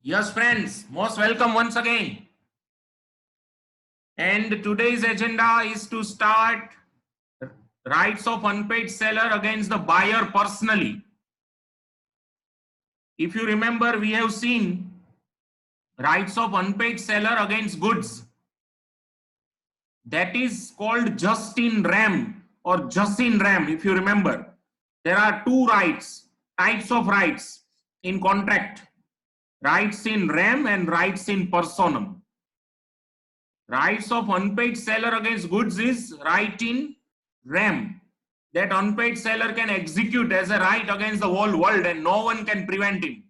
Yes, friends, most welcome once again. And today's agenda is to start rights of unpaid seller against the buyer personally. If you remember, we have seen rights of unpaid seller against goods. That is called just in rem or just in rem. If you remember, there are two types of rights in contract: rights in rem and rights in personam. Rights of unpaid seller against goods is right in rem. That unpaid seller can execute as a right against the whole world and no one can prevent him.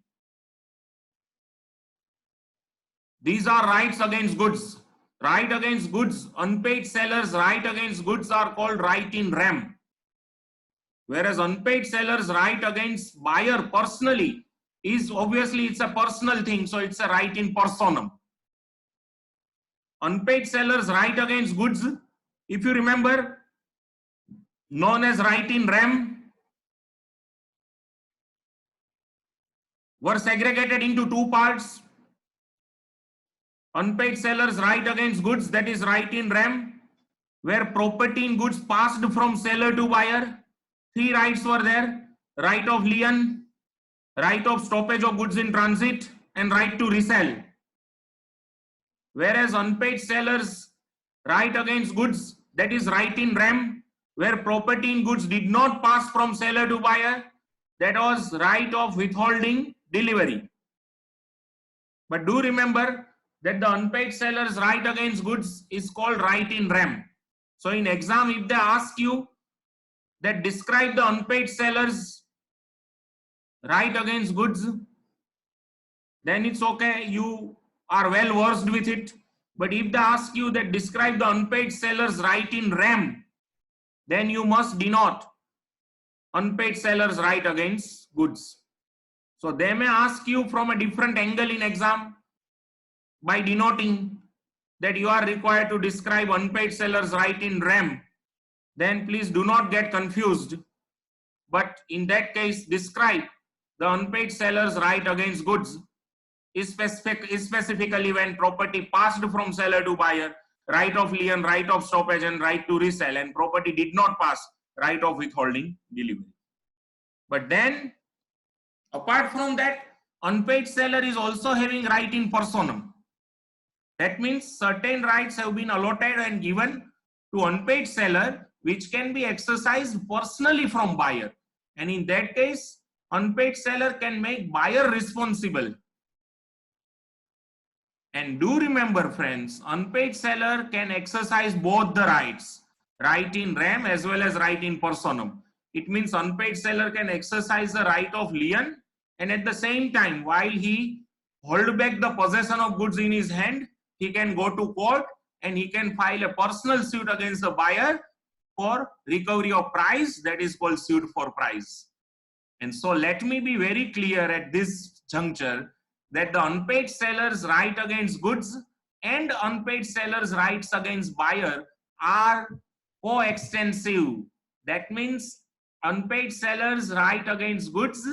These are rights against goods. Right against goods, unpaid sellers' right against goods are called right in rem. Whereas unpaid sellers' right against buyer personally is obviously it's a personal thing, so it's a right in personam. Unpaid sellers' right against goods, if you remember, known as right in rem, were segregated into two parts. Unpaid sellers' right against goods, that is right in rem, where property in goods passed from seller to buyer. Three rights were there: right of lien, right of stoppage of goods in transit, and right to resell. Whereas unpaid sellers' right against goods, that is right in rem, where property in goods did not pass from seller to buyer, that was right of withholding delivery. But do remember that the unpaid seller's right against goods is called right in rem. So in exam, if they ask you that describe the unpaid seller's right against goods, then it's okay, you are well versed with it. But if they ask you that describe the unpaid seller's right in rem, then you must denote unpaid seller's right against goods. So they may ask you from a different angle in exam by denoting that you are required to describe unpaid seller's right in rem. Then please do not get confused. But in that case, describe the unpaid seller's right against goods is specifically when property passed from seller to buyer, right of lien, right of stoppage, and right to resell, and property did not pass, right of withholding delivery. But then, apart from that, unpaid seller is also having right in personam. That means certain rights have been allotted and given to unpaid seller, which can be exercised personally from buyer. And in that case, unpaid seller can make buyer responsible. And do remember, friends, unpaid seller can exercise both the rights, right in rem as well as right in personam. It means unpaid seller can exercise the right of lien, and at the same time, while he hold back the possession of goods in his hand, he can go to court and he can file a personal suit against the buyer for recovery of price, that is called suit for price. And so let me be very clear at this juncture that the unpaid seller's right against goods and unpaid seller's rights against buyer are coextensive. That means unpaid seller's right against goods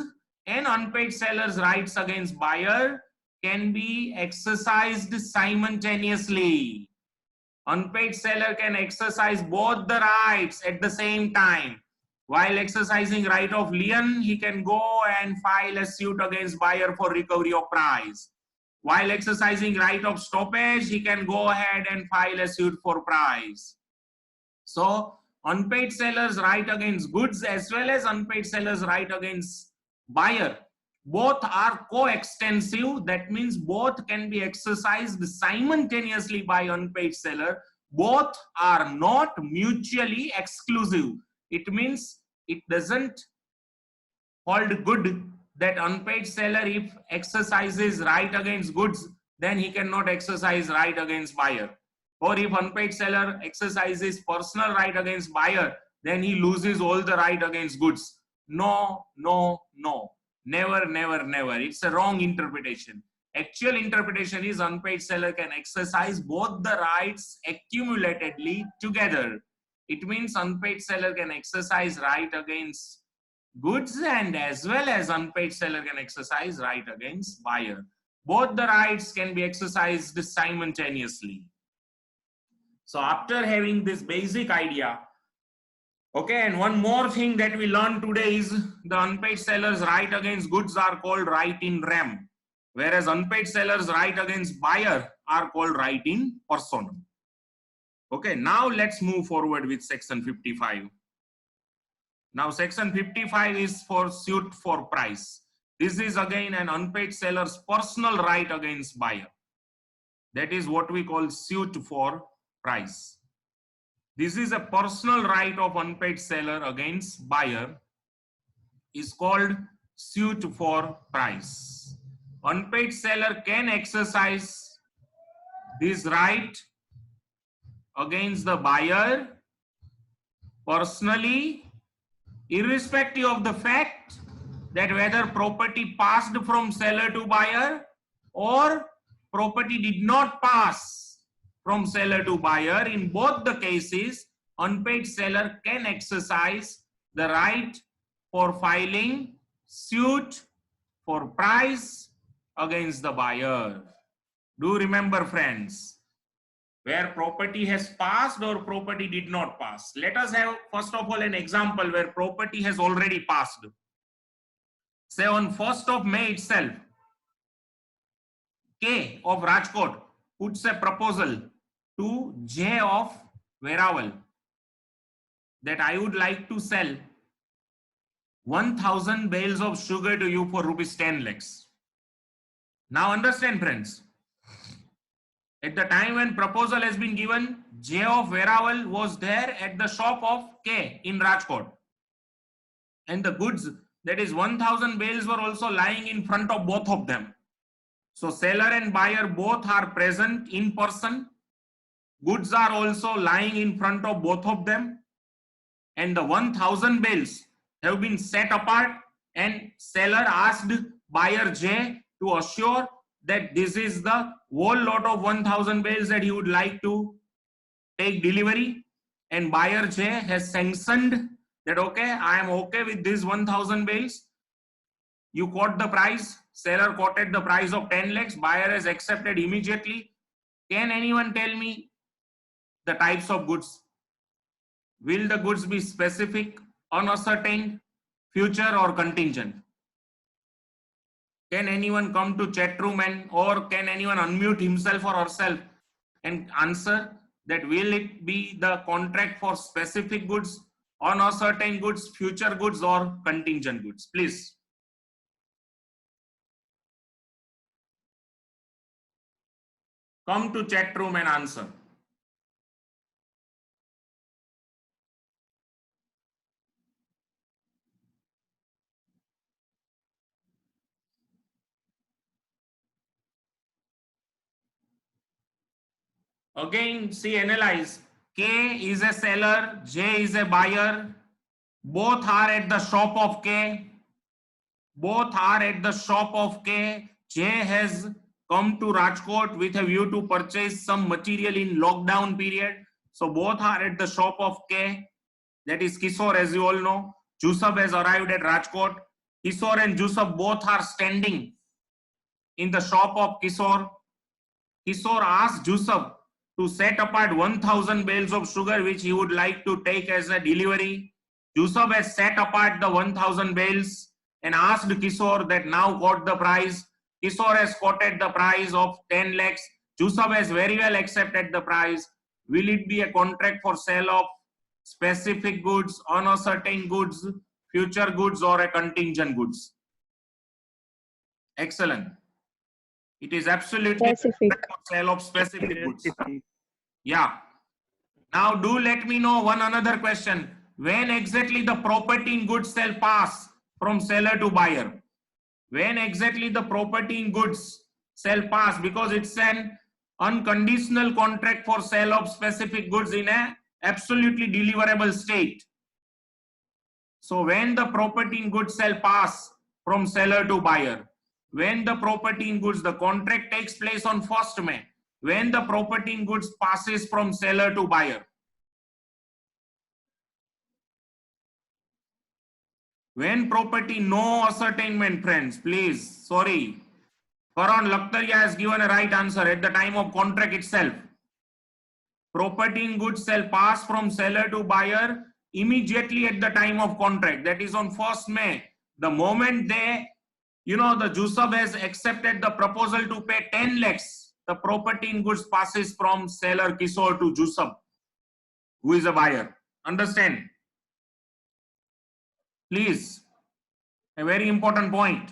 and unpaid seller's rights against buyer can be exercised simultaneously. Unpaid seller can exercise both the rights at the same time. While exercising right of lien, he can go and file a suit against buyer for recovery of price. While exercising right of stoppage, he can go ahead and file a suit for price. So, unpaid seller's right against goods as well as unpaid seller's right against buyer, both are coextensive. That means both can be exercised simultaneously by unpaid seller. Both are not mutually exclusive. It means it doesn't hold good that unpaid seller, if exercises right against goods, then he cannot exercise right against buyer. Or if unpaid seller exercises personal right against buyer, then he loses all the right against goods. No, no, no. Never, never, never. It's a wrong interpretation. Actual interpretation is unpaid seller can exercise both the rights accumulatedly together. It means unpaid seller can exercise right against goods and as well as unpaid seller can exercise right against buyer. both the rights can be exercised simultaneously. So after having this basic idea, okay, and one more thing that we learned today is the unpaid seller's right against goods are called right in rem, whereas unpaid seller's right against buyer are called right in personam. Okay, now let's move forward with section 55. Now section 55 is for suit for price. This is again an unpaid seller's personal right against buyer. That is what we call suit for price. This is a personal right of unpaid seller against buyer, is called suit for price. Unpaid seller can exercise this right against the buyer personally, irrespective of the fact that whether property passed from seller to buyer or property did not pass from seller to buyer. In both the cases, unpaid seller can exercise the right for filing suit for price against the buyer. Do remember, friends, where property has passed or property did not pass. Let us have first of all an example where property has already passed. Say on 1st of May itself, K of Rajkot puts a proposal to J of Verawal that I would like to sell 1000 bales of sugar to you for rupees 10 lakhs. Now understand, friends, at the time when proposal has been given, J of Verawal was there at the shop of K in Rajkot, and the goods, that is 1000 bales, were also lying in front of both of them. So seller and buyer both are present in person. Goods are also lying in front of both of them, and the 1000 bales have been set apart, and seller asked buyer J to assure that this is the whole lot of 1000 bales that he would like to take delivery, and buyer J has sanctioned that okay, I am okay with this 1000 bales. You quote the price, seller quoted the price of 10 lakhs, buyer has accepted immediately. Can anyone tell me the types of goods? Will the goods be specific, unascertained, future, or contingent? Can anyone come to chat room or can anyone unmute himself or herself and answer that? Will it be the contract for specific goods, unascertained goods, future goods, or contingent goods? Please. Come to chat room and answer. Again, see, analyze. K is a seller, J is a buyer. Both are at the shop of K. Both are at the shop of K. J has come to Rajkot with a view to purchase some material in lockdown period. So both are at the shop of K. That is Kishore, as you all know. Jusuf has arrived at Rajkot. Kishore and Jusuf both are standing in the shop of Kishore. Kishore asked Jusuf to set apart 1000 bales of sugar which he would like to take as a delivery. Jusuf has set apart the 1000 bales and asked Kishore that now quote the price. Kishore has quoted the price of 10 lakhs. Jusuf has very well accepted the price. Will it be a contract for sale of specific goods, uncertain goods, future goods, or a contingent goods? Excellent. It is absolutely Specific. for sale of specific goods. Yeah. Now do let me know one another question. When exactly the property in goods shall pass from seller to buyer? When exactly the property in goods shall pass? Because it's an unconditional contract for sale of specific goods in a absolutely deliverable state. So when the property in goods shall pass from seller to buyer? When the property in goods, the contract takes place on 1st May. When the property in goods passes from seller to buyer? When property, no ascertainment, friends, please, sorry. Karan Laktaria has given a right answer at the time of contract itself. Property in goods shall pass from seller to buyer immediately at the time of contract. That is on 1st May. The moment they, the JUSUB has accepted the proposal to pay 10 lakhs, the property in goods passes from seller Kishore to JUSUB, who is a buyer. Understand? Please, a very important point.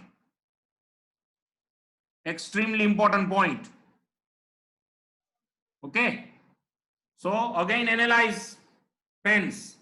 Extremely important point. Okay. So again analyze, friends.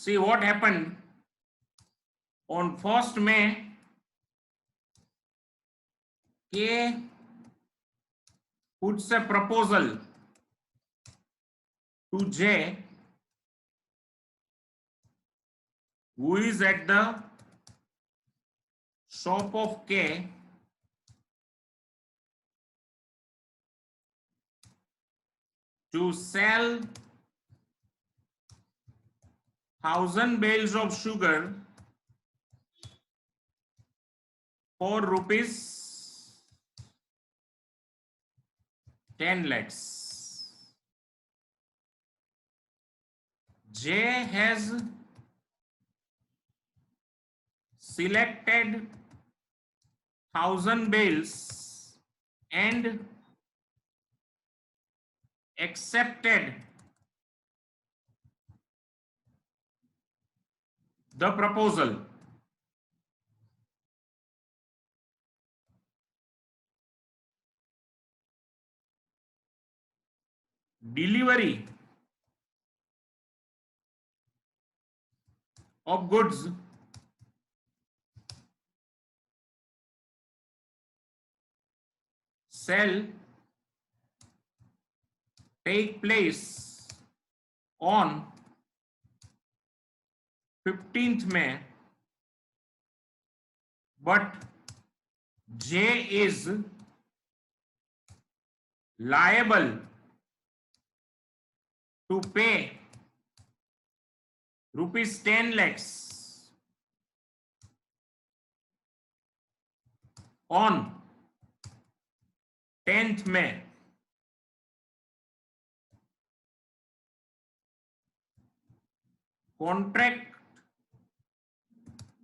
See what happened on 1st May. K puts a proposal to J, who is at the shop of K, to sell 1,000 bales of sugar for rupees 10 lakhs. J has selected 1,000 bales and accepted the proposal. Delivery of goods shall take place on 15th May, but J is liable to pay rupees 10 lakhs on 10th May. Contract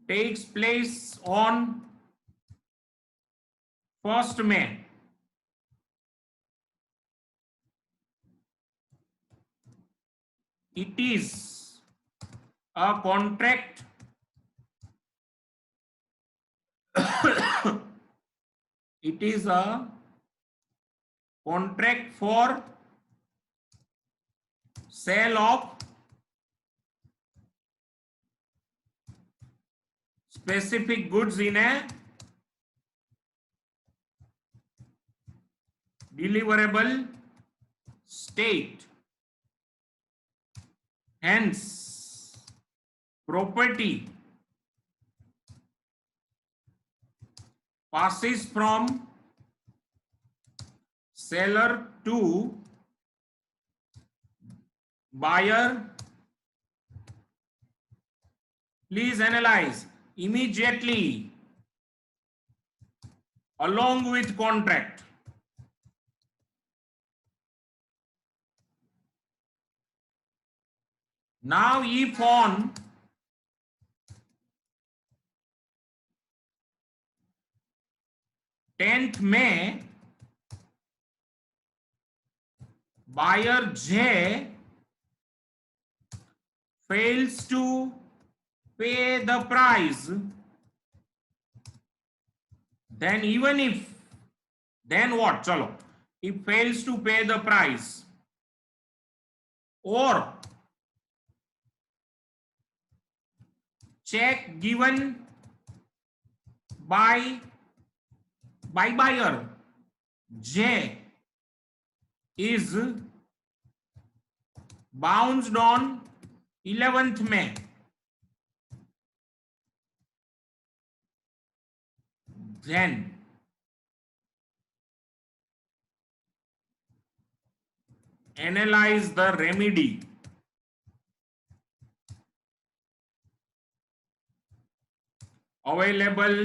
takes place on 1st May. It is a contract it is a contract for sale of specific goods in a deliverable state. Hence, property passes from seller to buyer. Please analyze immediately along with contract. Now if on tenth May buyer J fails to pay the price, then even if, then what? Chalo. he fails to pay the price, or check given by buyer J is bounced on 11th May, then analyze the remedy available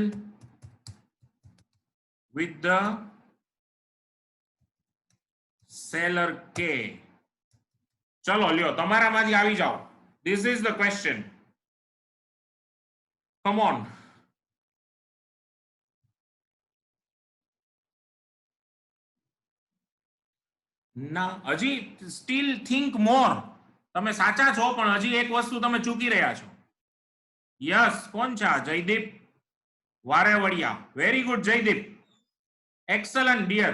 with the seller K. ચલો લ્યો તમારામાંથી આવી જાઓ. This is the question. Come on. ના હજી still think more. તમે સાચા છો પણ હજી એક વસ્તુ તમે ચૂકી રહ્યા છો. યસ કોણ છે? Jaydeep Varevadiya. Very good Jaydeep. Excellent dear.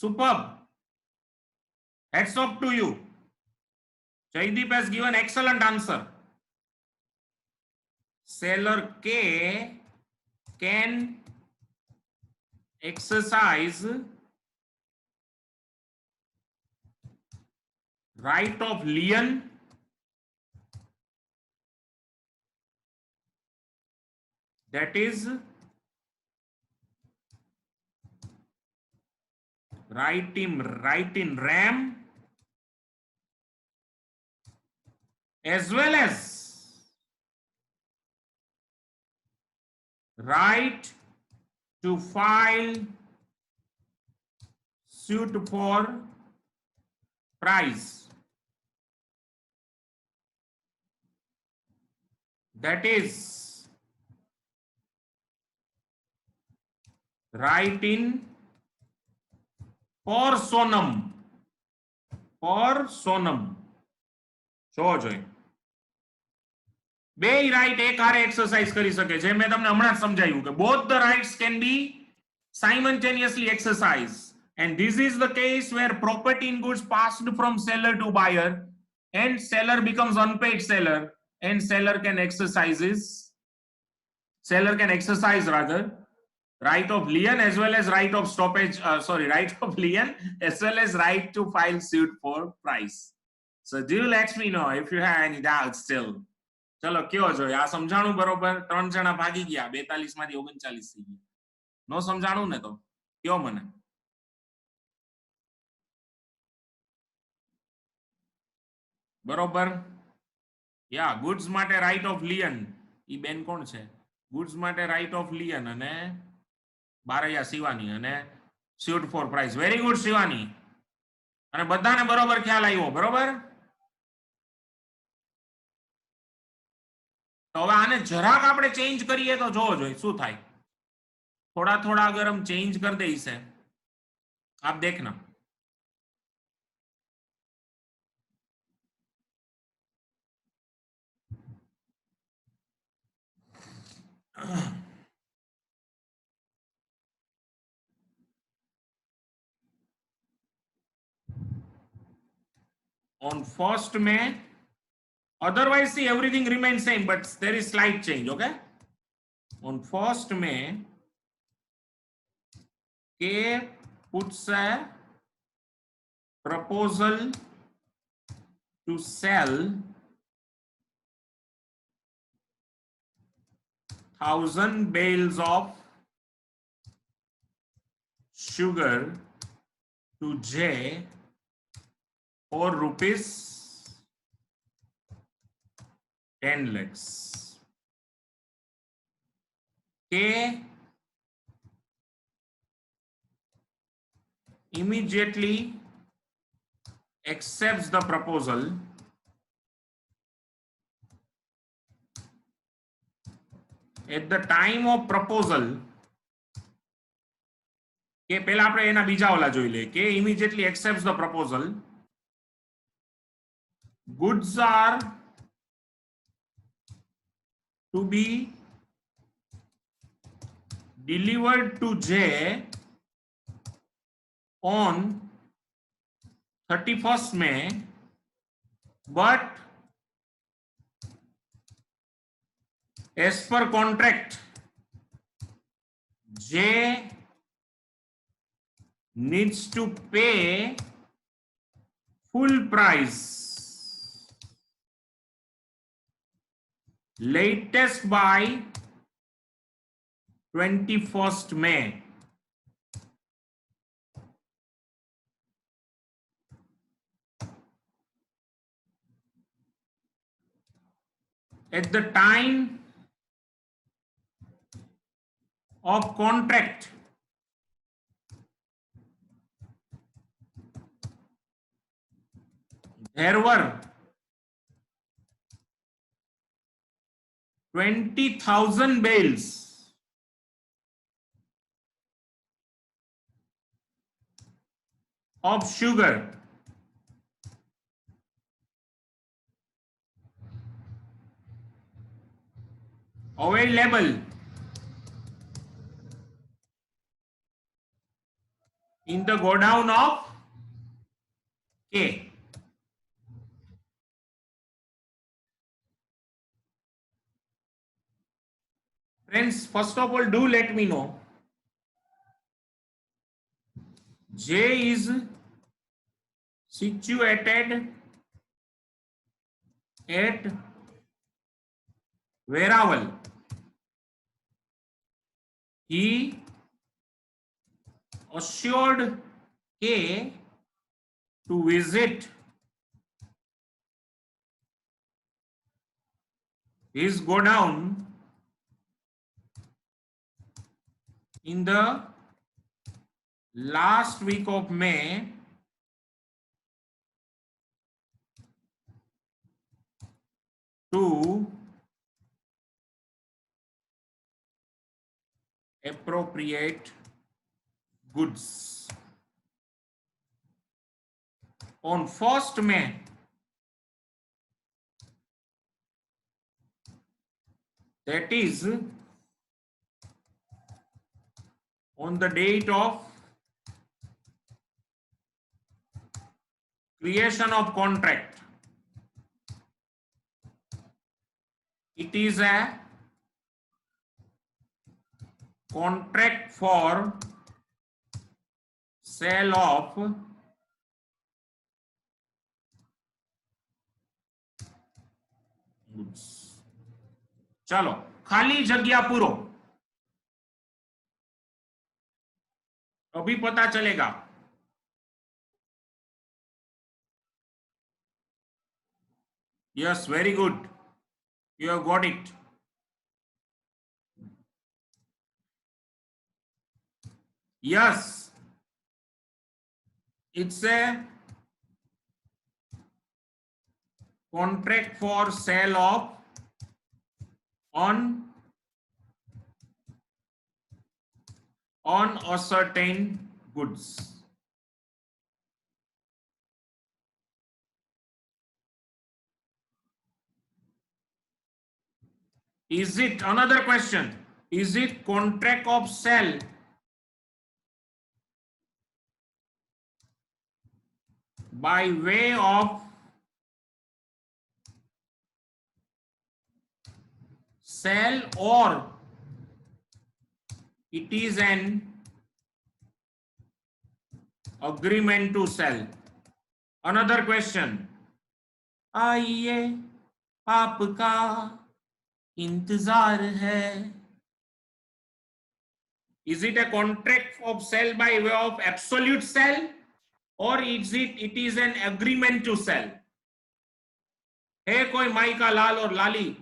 Superb. Hats off to you. Jaydeep has given excellent answer. Seller K can exercise right of lien that is right in RAM as well as right to file suit for price, that is right in personam. જો જોઈ બે right એક હારે exercise કરી શકે છે. મેં તમને હમણાં જ સમજાવ્યું કે both the rights can be simultaneously exercised, and this is the case where property in goods passed from seller to buyer and seller becomes unpaid seller, and seller can exercise rather right of lien as well as right of stoppage, right of lien as well as right to file suit for price. So do let me know if you have any doubts still. ચલો કયો જોઈએ આ સમજાણું બરોબર? 3 જણા ભાગી ગયા, 42 માંથી 39 થઈ ગયા. નો સમજાણું ને તો કયો મને. બરોબર? યા ગુડ્સ માટે રાઈટ ઓફ લિયન. ઈ બેન કોણ છે? ગુડ્સ માટે રાઈટ ઓફ લિયન અને બારૈયા શિવાની અને suit for price. Very good Shivani. અને બધાને બરોબર ખ્યાલ આવ્યો? બરોબર. तो હવે આને જરાક આપણે ચેન્જ કરીએ તો જોવો જોઈએ શું થાય. थोड़ा अगर हम चेंज कर दे इसे, आप देखना. On 1st May, otherwise see everything remains same, but there is slight change. Okay, on 1st May, K puts a proposal to sell 1,000 bales of sugar to J for rupees 10 lakhs. K immediately accepts the proposal at the time of proposal. કે પહેલા આપણે એના બીજા ઓલા જોઈ લે કે immediately accepts the proposal. Goods are to be delivered to J on 31st May, but as per contract, J needs to pay full price latest by 21st May. At the time of contract, there were 20,000 bales of sugar available in the godown of K. Friends, first of all, do let me know. J is situated at Veraval. He assured K to visit his godown in the last week of May to appropriate goods. On 1st May, that is on the date of creation of contract, it is a contract for sale of goods. चलो खाली जगह पूरो, अभी पता चलेगा. Yes, very good. You have got it. Yes, it's a contract for sale of on a certain goods. Is it, another question, is it contract of sale by way of sell, or it is an agreement to sell? Another question, आइए आपका इंतजार है. Is it a contract of sale by way of absolute sale, or is it is an agreement to sell? है कोई माई का लाल और लाली?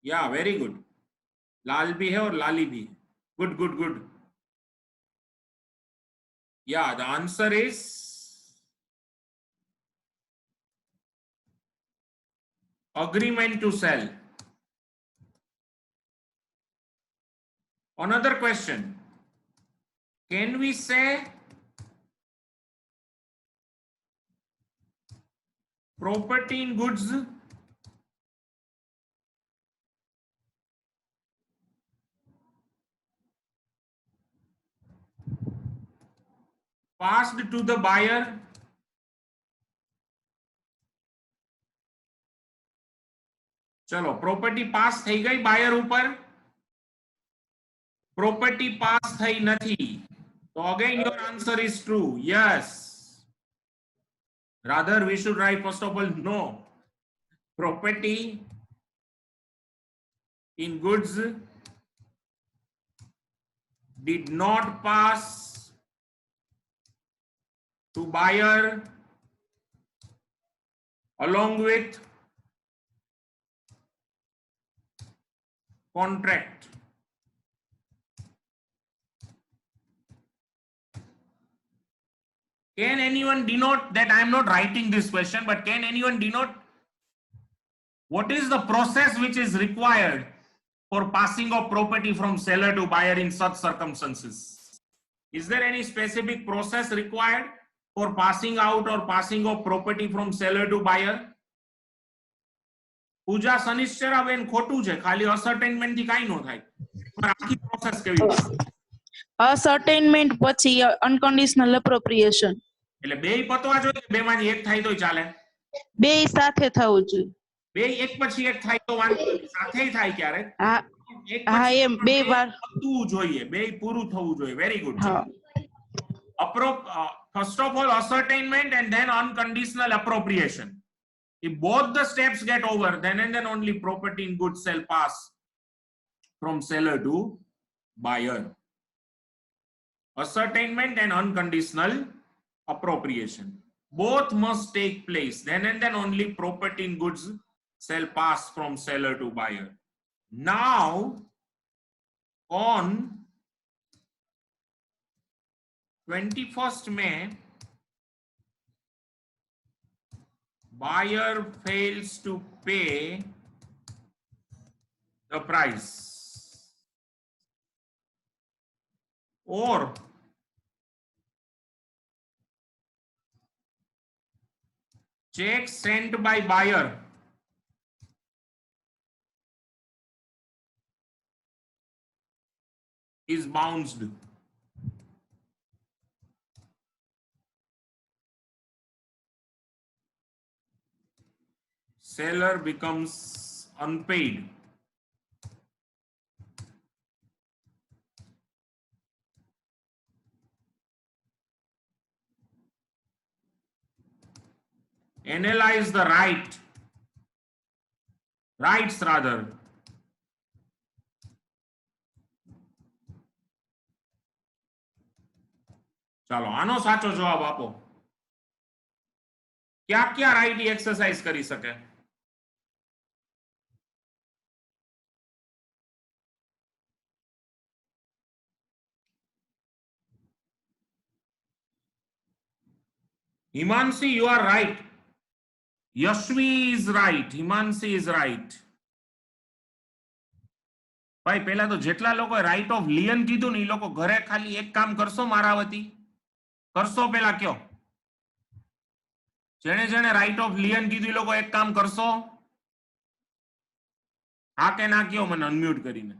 या very good, लाल भी है और लाली भी है. Good good good. Yeah the answer is agreement to sell. Another question, can we say property in goods passed to the buyer चलो property pass થઈ ગઈ buyer ઉપર property pass થઈ નથી so again your answer is true yes rather we should write first of all no property in goods did not pass to buyer along with contract. Can anyone denote that I am not writing this question, but can anyone denote what is the process which is required for passing of property from seller to buyer in such circumstances? Is there any specific process required for passing out or passing of property from seller to buyer? પૂજા શનિશ્ચરા બેન ખોટું છે ખાલી અસર્ટેનમેન્ટ થી કાઈ નો થાય પણ આખી process કેવી છે અસર્ટેનમેન્ટ પછી અનકન્ડિશનલ એપ્રોપ્રિએશન એટલે બેય પતવા જોઈએ બે માંથી એક થાય તોય ચાલે બે સાથે થવું જોઈએ બે એક પછી એક થાય તો વાંધો નથી સાથેય થાય ક્યારે એક હા પછી એમ બે વાર પતવું જોઈએ બે પૂરું થવું જોઈએ વેરી ગુડ હા first of all ascertainment and then unconditional appropriation. If both the steps get over, then and then only property in goods shall pass from seller to buyer. Ascertainment and unconditional appropriation. Both must take place. Then and then only property in goods shall pass from seller to buyer. Now, on 21st May, buyer fails to pay the price or check sent by buyer is bounced. Seller becomes unpaid. Analyze the rights rather. ચાલો આનો સાચો જવાબ આપો क्या क्या right exercise કરી શકે Himanshi, you are right. Yashvi is right. Himanshi is right. ભાઈ પહેલા તો જેટલા લોકો રાઇટ ઓફ લિયન કીધું ને એ લોકો ઘરે ખાલી એક કામ કરશો મારા વતી કરશો પેલા કયો જેણે જેણે રાઇટ ઓફ લિયન કીધું એ લોકો એક કામ કરશો હા કે ના કયો મને અનમ્યુટ કરીને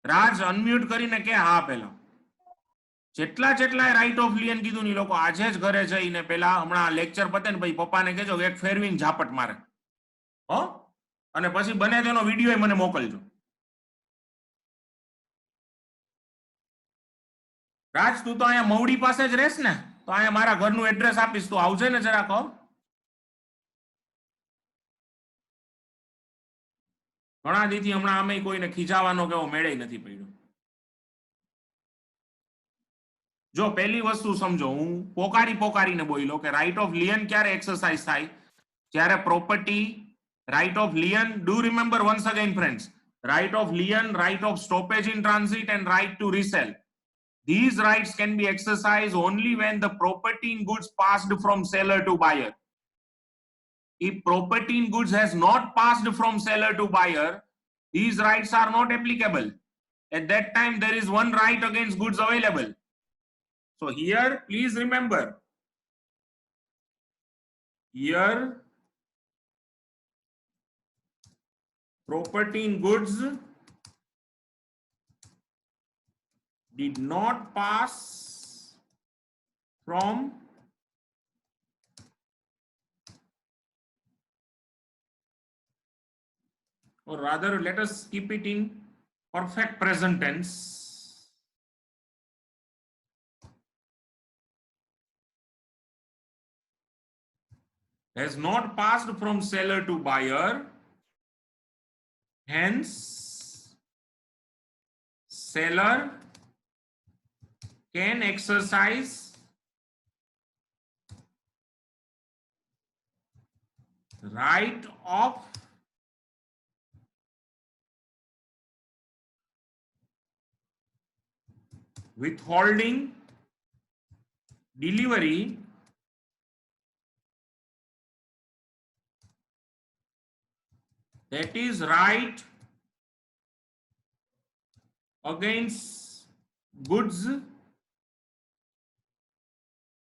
રાજ અનમ્યુટ કરીને કે હા પેલા જેટલા જેટલા રાઇટ ઓફ લિયન કીધું ને લોકો આજે જ ઘરે જઈને પેલા હમણાં લેક્ચર પતે ને પછી પપ્પાને કહેજો એક ફેરવીને ઝાપટ મારે હો અને પછી બને તેનો વિડિયો મને મોકલજો રાજ તું તો અહીંયા મવડી પાસે જ રહેશ ને તો અહીંયા મારા ઘરનું એડ્રેસ આપીશ તું આવજે ને જરા કહો ઘણા દીથી હમણાં અમે કોઈને ખીજાવાનો કેવો મેળે નથી પડ્યો જો પહેલી વસ્તુ સમજો હું પોકારીને બોલ્યો કે રાઇટ ઓફ લિયન ક્યારે એક્સરસાઇઝ થાય જ્યારે property right of lien do remember once again friends right of lien right of stoppage in transit and right to resale these rights can be exercised only when the property in goods passed from seller to buyer. If property in goods has not passed from seller to buyer, these rights are not applicable. At that time, there is one right against goods available. So here, please remember, here, property in goods did not pass from or rather let us keep it in perfect present tense. Has not passed from seller to buyer, hence seller can exercise right of withholding delivery that is right against goods,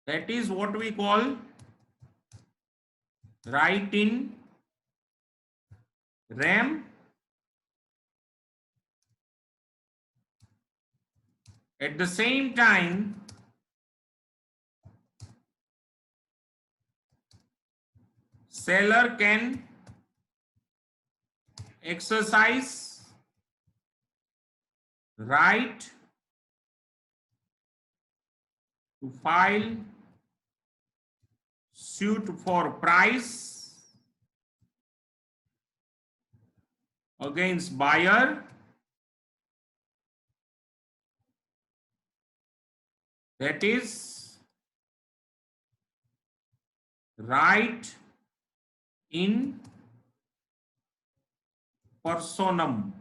that is what we call right in rem. At the same time, seller can exercise right to file suit for price against buyer, that is right in personam.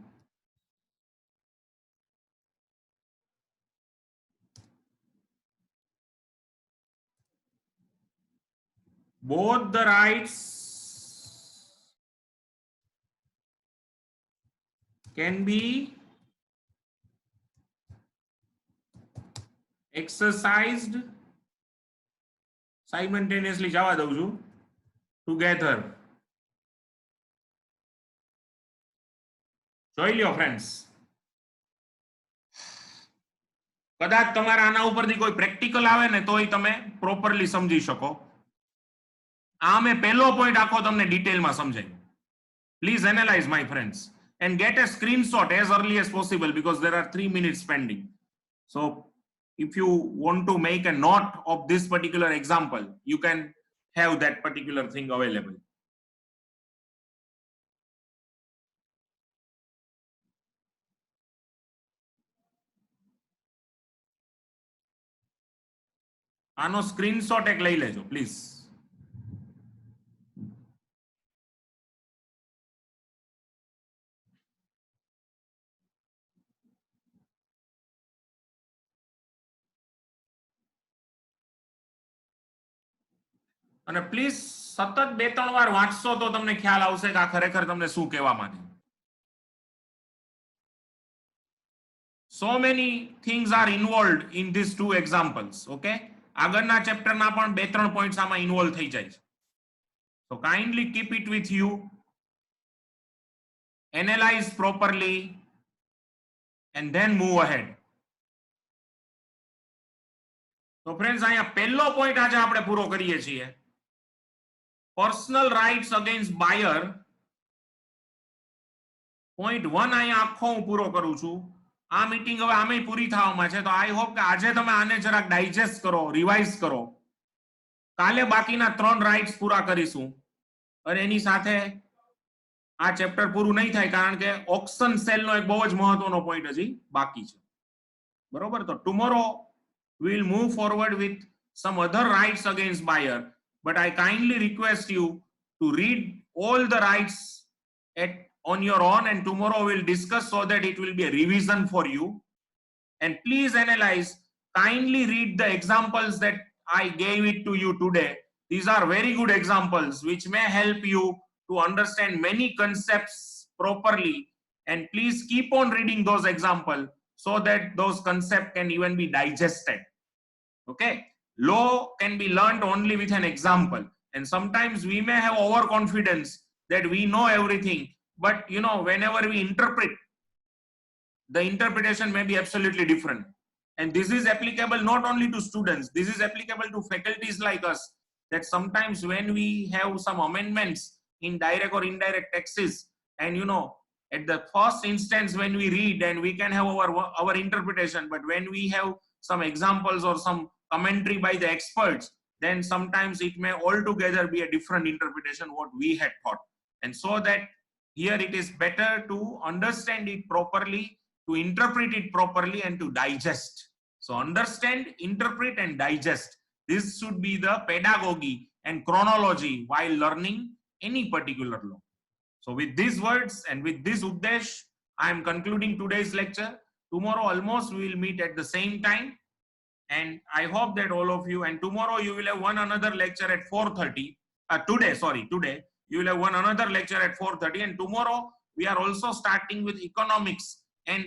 Both the rights can be exercised simultaneously, જવા દઉં છું, together. જોઈ લ્યો friends, કદાચ તમારા આના ઉપરથી કોઈ પ્રેક્ટિકલ આવે ને તોય તમે પ્રોપરલી સમજી શકો. આ મેં પહેલો પોઈન્ટ આખો તમને ડિટેલમાં સમજાવ્યો. Please analyze, my friends, and get a screenshot as early as possible because there are 3 minutes pending. So if you want to make a note of this particular example, you can have that particular thing available. આનો screenshot એક લઈ લેજો please. અને please સતત 2-3 વાર વાંચશો તો તમને ખ્યાલ આવશે કે આ ખરેખર તમને શું કહેવા માંગે. So many things are involved in these two examples. Okay, આગળના ચેપ્ટરના પણ 2-3 પોઈન્ટ્સ આમાં ઇન્વોલ્વ થઈ જાય છે. So kindly keep it with you, analyze properly and then move ahead. So friends, અહીંયા પહેલો પોઈન્ટ આજે આપણે પૂરો કરીએ છીએ. Personal rights against buyer. Point 1 અહીંયા આખો હું પૂરો કરું છું. આ મીટિંગ હવે આમે પૂરી થવામાં છે, તો આઈ હોપ કે આજે તમે આને જરાક ડાયજેસ્ટ કરો, રિવાઇઝ કરો. કાલે બાકીના 3 રાઇટ્સ પૂરા કરીશું અને એની સાથે આ ચેપ્ટર પૂરું નહીં થાય કારણ કે ઓક્શન સેલનો એક બહુ જ મહત્વનો પોઈન્ટ હજી બાકી છે. બરોબર? તો tomorrow we will move forward with some other rights against buyer, but I kindly request you to read all the rights on your own, and tomorrow we'll discuss so that it will be a revision for you. And please analyze, kindly read the examples that I gave it to you today. These are very good examples which may help you to understand many concepts properly, and please keep on reading those examples so that those concepts can even be digested. Okay, law can be learned only with an example, and sometimes we may have overconfidence that we know everything, but you know, whenever we interpret, the interpretation may be absolutely different. And this is applicable not only to students, this is applicable to faculties like us, that sometimes when we have some amendments in direct or indirect taxes, and at the first instance when we read, and we can have our interpretation, but when we have some examples or some commentary by the experts, then sometimes it may altogether be a different interpretation what we had thought. And so that here it is better to understand it properly, to interpret it properly, and to digest. So understand, interpret, and digest. This should be the pedagogy and chronology while learning any particular law. So with these words and with this Uddesh, I am concluding today's lecture. Tomorrow almost we will meet at the same time. And I hope that all of you, and tomorrow you will have one another lecture at 4:30. Today you will have one another lecture at 4:30. And tomorrow we are also starting with economics and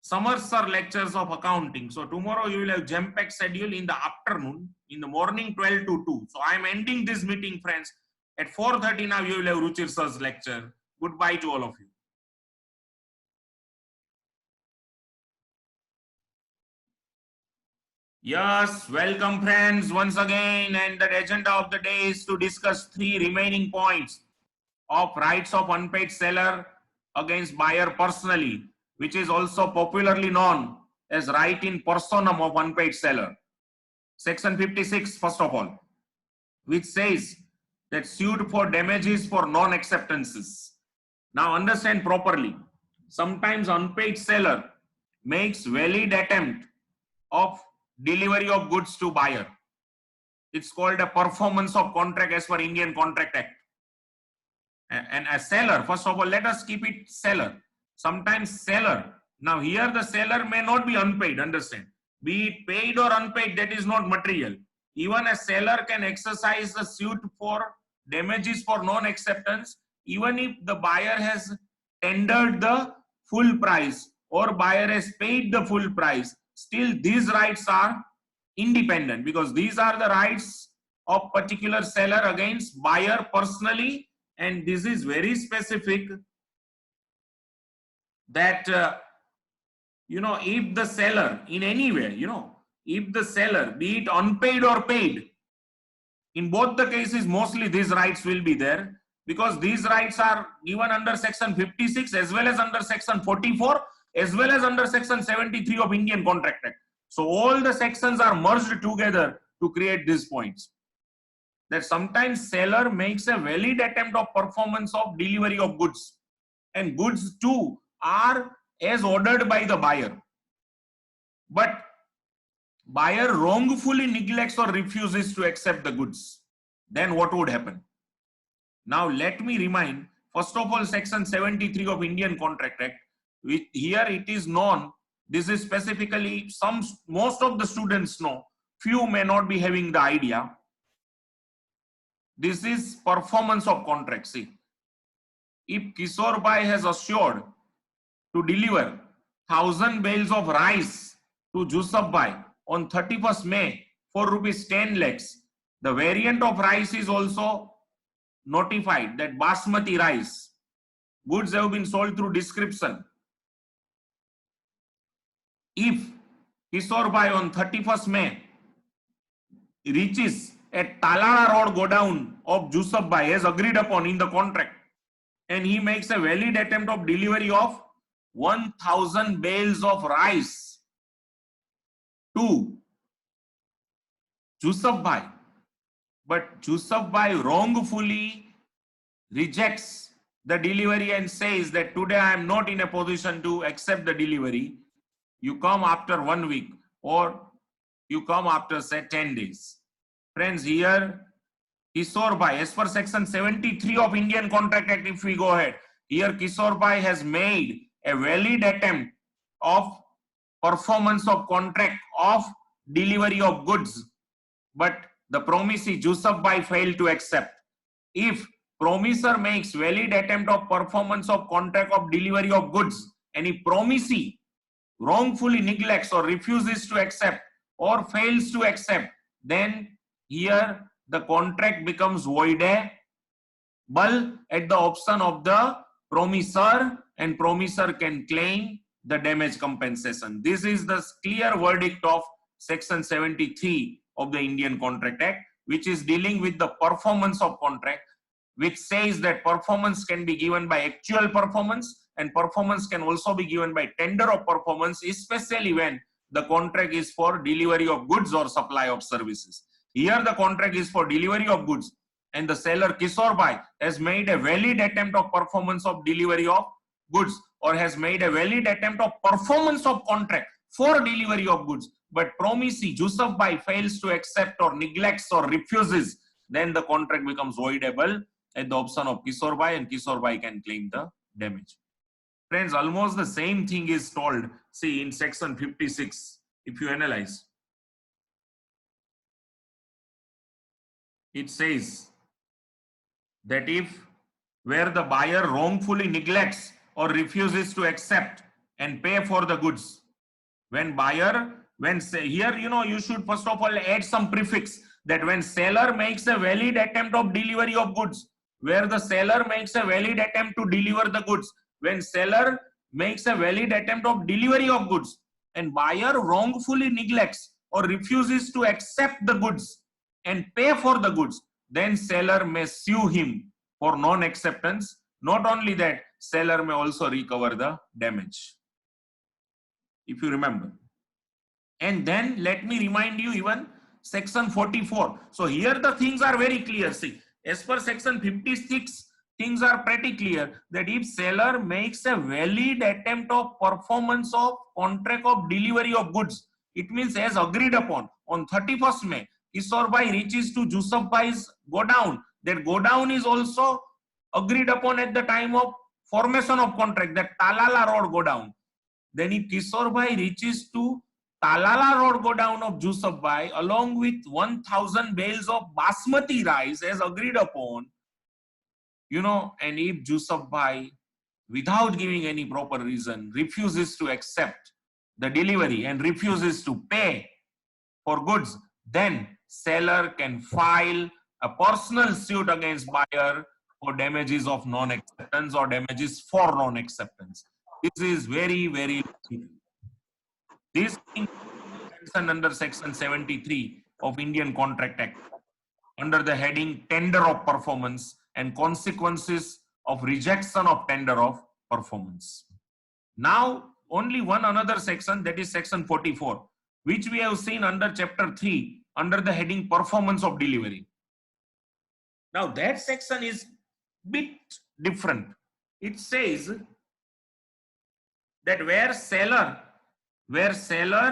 summer lectures of accounting. So tomorrow you will have jam-packed schedule in the afternoon, in the morning 12 to 2. So I am ending this meeting, friends. At 4:30 now you will have Ruchir sir's lecture. Goodbye to all of you. Yes, welcome friends once again, and the agenda of the day is to discuss 3 remaining points of rights of unpaid seller against buyer personally, which is also popularly known as right in personam of unpaid seller. Section 56, first of all, which says that suit for damages for non-acceptances. Now understand properly. Sometimes unpaid seller makes valid attempt of delivery of goods to buyer. It's called a performance of contract as per Indian Contract Act. And a seller, first of all, let us keep it seller. Sometimes seller, now here the seller may not be unpaid, understand. Be it paid or unpaid, that is not material. Even a seller can exercise the suit for damages for non-acceptance, even if the buyer has tendered the full price or buyer has paid the full price. Still these rights are independent, because these are the rights of particular seller against buyer personally. And this is very specific that if the seller in any way, if the seller, be it unpaid or paid, in both the cases mostly these rights will be there, because these rights are given under section 56 as well as under section 44 as well as under section 73 of Indian Contract Act. So all the sections are merged together to create these points. That sometimes seller makes a valid attempt of performance of delivery of goods, and goods too are as ordered by the buyer, but buyer wrongfully neglects or refuses to accept the goods. Then what would happen? Now let me remind, first of all, section 73 of Indian Contract Act, which here it is known, this is specifically, most of the students know, few may not be having the idea. This is performance of contract. See, if Kishore Bhai has assured to deliver 1,000 bales of rice to Jusuf Bhai on 31st May for rupees 10 lakhs, the variant of rice is also notified, that basmati rice. Goods have been sold through description. If Kishore Bhai on 31st May reaches at Talara Road godown of Jusuf Bhai as agreed upon in the contract, and he makes a valid attempt of delivery of 1,000 bales of rice to Jusuf Bhai, but Jusuf Bhai wrongfully rejects the delivery and says that today I am not in a position to accept the delivery. You come after 1 week, or you come after say 10 days. Friends, here Kishore Bhai, as per section 73 of Indian Contract Act, if we go ahead, here Kishore Bhai has made a valid attempt of performance of contract of delivery of goods, but the promisee Jusuf Bhai failed to accept. If promiser makes valid attempt of performance of contract of delivery of goods, and if promisee wrongfully neglects or refuses to accept or fails to accept, then here the contract becomes voidable at the option of the promisor, and promisor can claim the damage compensation. This is the clear verdict of section 73 of the Indian Contract Act, which is dealing with the performance of contract, which says that performance can be given by actual performance and performance can also be given by tender of performance, especially when the contract is for delivery of goods or supply of services. Here the contract is for delivery of goods and the seller Kishore Bhai has made a valid attempt of performance of delivery of goods or has made a valid attempt of performance of contract for delivery of goods, but promisee Jusuf Bhai fails to accept or neglects or refuses, then the contract becomes voidable at the option of Kishore Bhai and Kishore Bhai can claim the damage. Friends, almost the same thing is told, see, in section 56, if you analyze. It says that if where the buyer wrongfully neglects or refuses to accept and pay for the goods, here, you should first of all add some prefix that when seller makes a valid attempt of delivery of goods, where the seller makes a valid attempt to deliver the goods, when seller makes a valid attempt of delivery of goods and buyer wrongfully neglects or refuses to accept the goods and pay for the goods, then seller may sue him for non-acceptance. Not only that, seller may also recover the damage, if you remember. And then let me remind you even section 44. So here the things are very clear. See, as per section 56, things are pretty clear that if seller makes a valid attempt of performance of contract of delivery of goods, it means as agreed upon on 31st May, Kishore Bhai reaches to Jusuf Bhai's godown. That godown is also agreed upon at the time of formation of contract, that Talala Road godown. Then if Kishore Bhai reaches to Talala Road godown of Jusuf Bhai along with 1,000 bales of basmati rice as agreed upon, and if Jusuf Bhai, without giving any proper reason, refuses to accept the delivery and refuses to pay for goods, then seller can file a personal suit against buyer for damages of non-acceptance or damages for non-acceptance. This is very, very important. This is under section 73 of Indian Contract Act under the heading tender of performance and consequences of rejection of tender of performance. Now only one another section, that is section 44, which we have seen under chapter 3 under the heading performance of delivery. Now that section is bit different. It says that where seller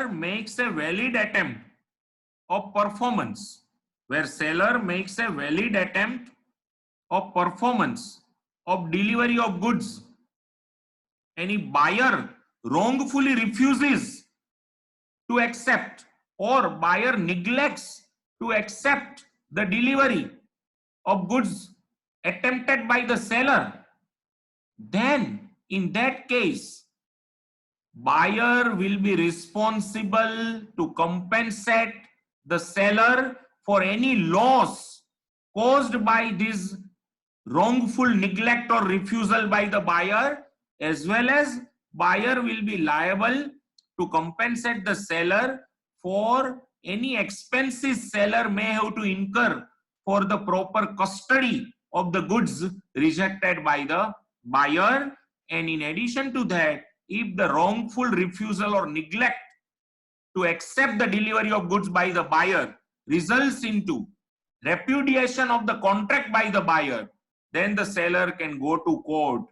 makes a valid attempt of performance, where seller makes a valid attempt of performance of delivery of goods, any buyer wrongfully refuses to accept or buyer neglects to accept the delivery of goods attempted by the seller, then in that case buyer will be responsible to compensate the seller for any loss caused by this wrongful neglect or refusal by the buyer, as well as buyer will be liable to compensate the seller for any expenses seller may have to incur for the proper custody of the goods rejected by the buyer. And in addition to that, if the wrongful refusal or neglect to accept the delivery of goods by the buyer results into repudiation of the contract by the buyer, then the seller can go to court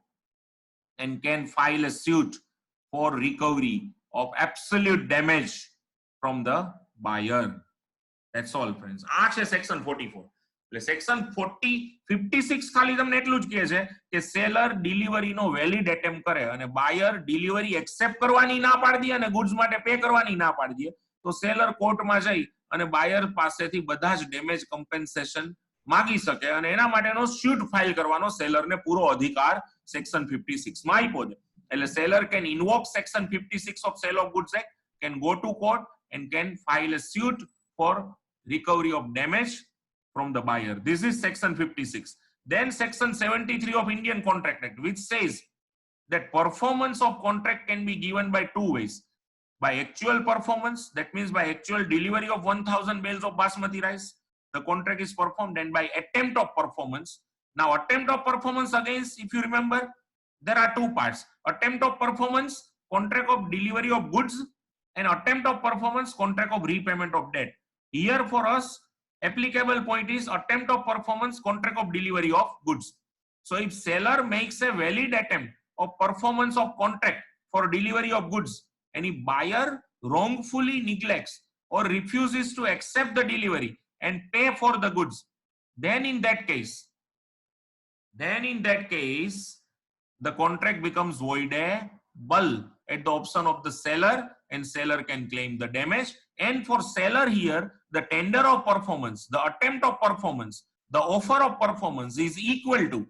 and can file a suit for recovery of absolute damage from the buyer. That's all, friends. આ છે section 44. એટલે section 56 ખાલી તમને એટલું જ કહે છે કે સેલર ડિલિવરીનો વેલિડ એટેમ્પ્ટ કરે અને બાયર ડિલિવરી એક્સેપ્ટ કરવાની ના પાડી દે અને ગુડ્સ માટે પે કરવાની ના પાડી દે, તો સેલર કોર્ટમાં જઈ અને બાયર પાસેથી બધા જ ડેમેજ કમ્પેન્સેશન માગી શકે અને એના માટેનો સ્યુટ ફાઇલ કરવાનો સેલરને પૂરો અધિકાર સેક્શન 56 માં આપ્યો છે. એટલે seller can invoke section 56 of cell of goods act, can go to court and can file a suit for recovery of damage from the buyer. This is section 56. Then section 73 of Indian Contract Act, which says that performance of contract can be given by two ways. By actual performance, that means by actual delivery of 1000 bales of basmati rice, the contract is performed, and by attempt of performance. Now, attempt of performance against, if you remember, there are two parts. Attempt of performance, contract of delivery of goods, and attempt of performance, contract of repayment of debt. Here for us, applicable point is attempt of performance, contract of delivery of goods. So if seller makes a valid attempt of performance of contract for delivery of goods, and if buyer wrongfully neglects or refuses to accept the delivery and pay for the goods, then in that case, the contract becomes voidable at the option of the seller, and seller can claim the damage. And for seller here, the tender of performance, the attempt of performance, the offer of performance is equal to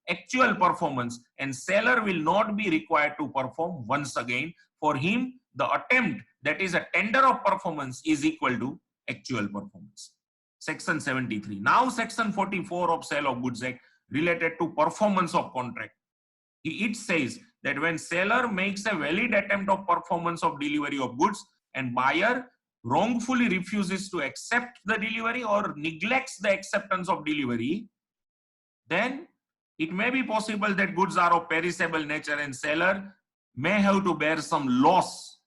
actual performance, and seller will not be required to perform once again. For him, the attempt, that is a tender of performance, is equal to actual performance. Section 73. Now section 44 of Sale of Goods Act related to performance of contract. It says that when seller makes a valid attempt of performance of delivery of goods and buyer wrongfully refuses to accept the delivery or neglects the acceptance of delivery, then it may be possible that goods are of perishable nature and seller may have to bear some loss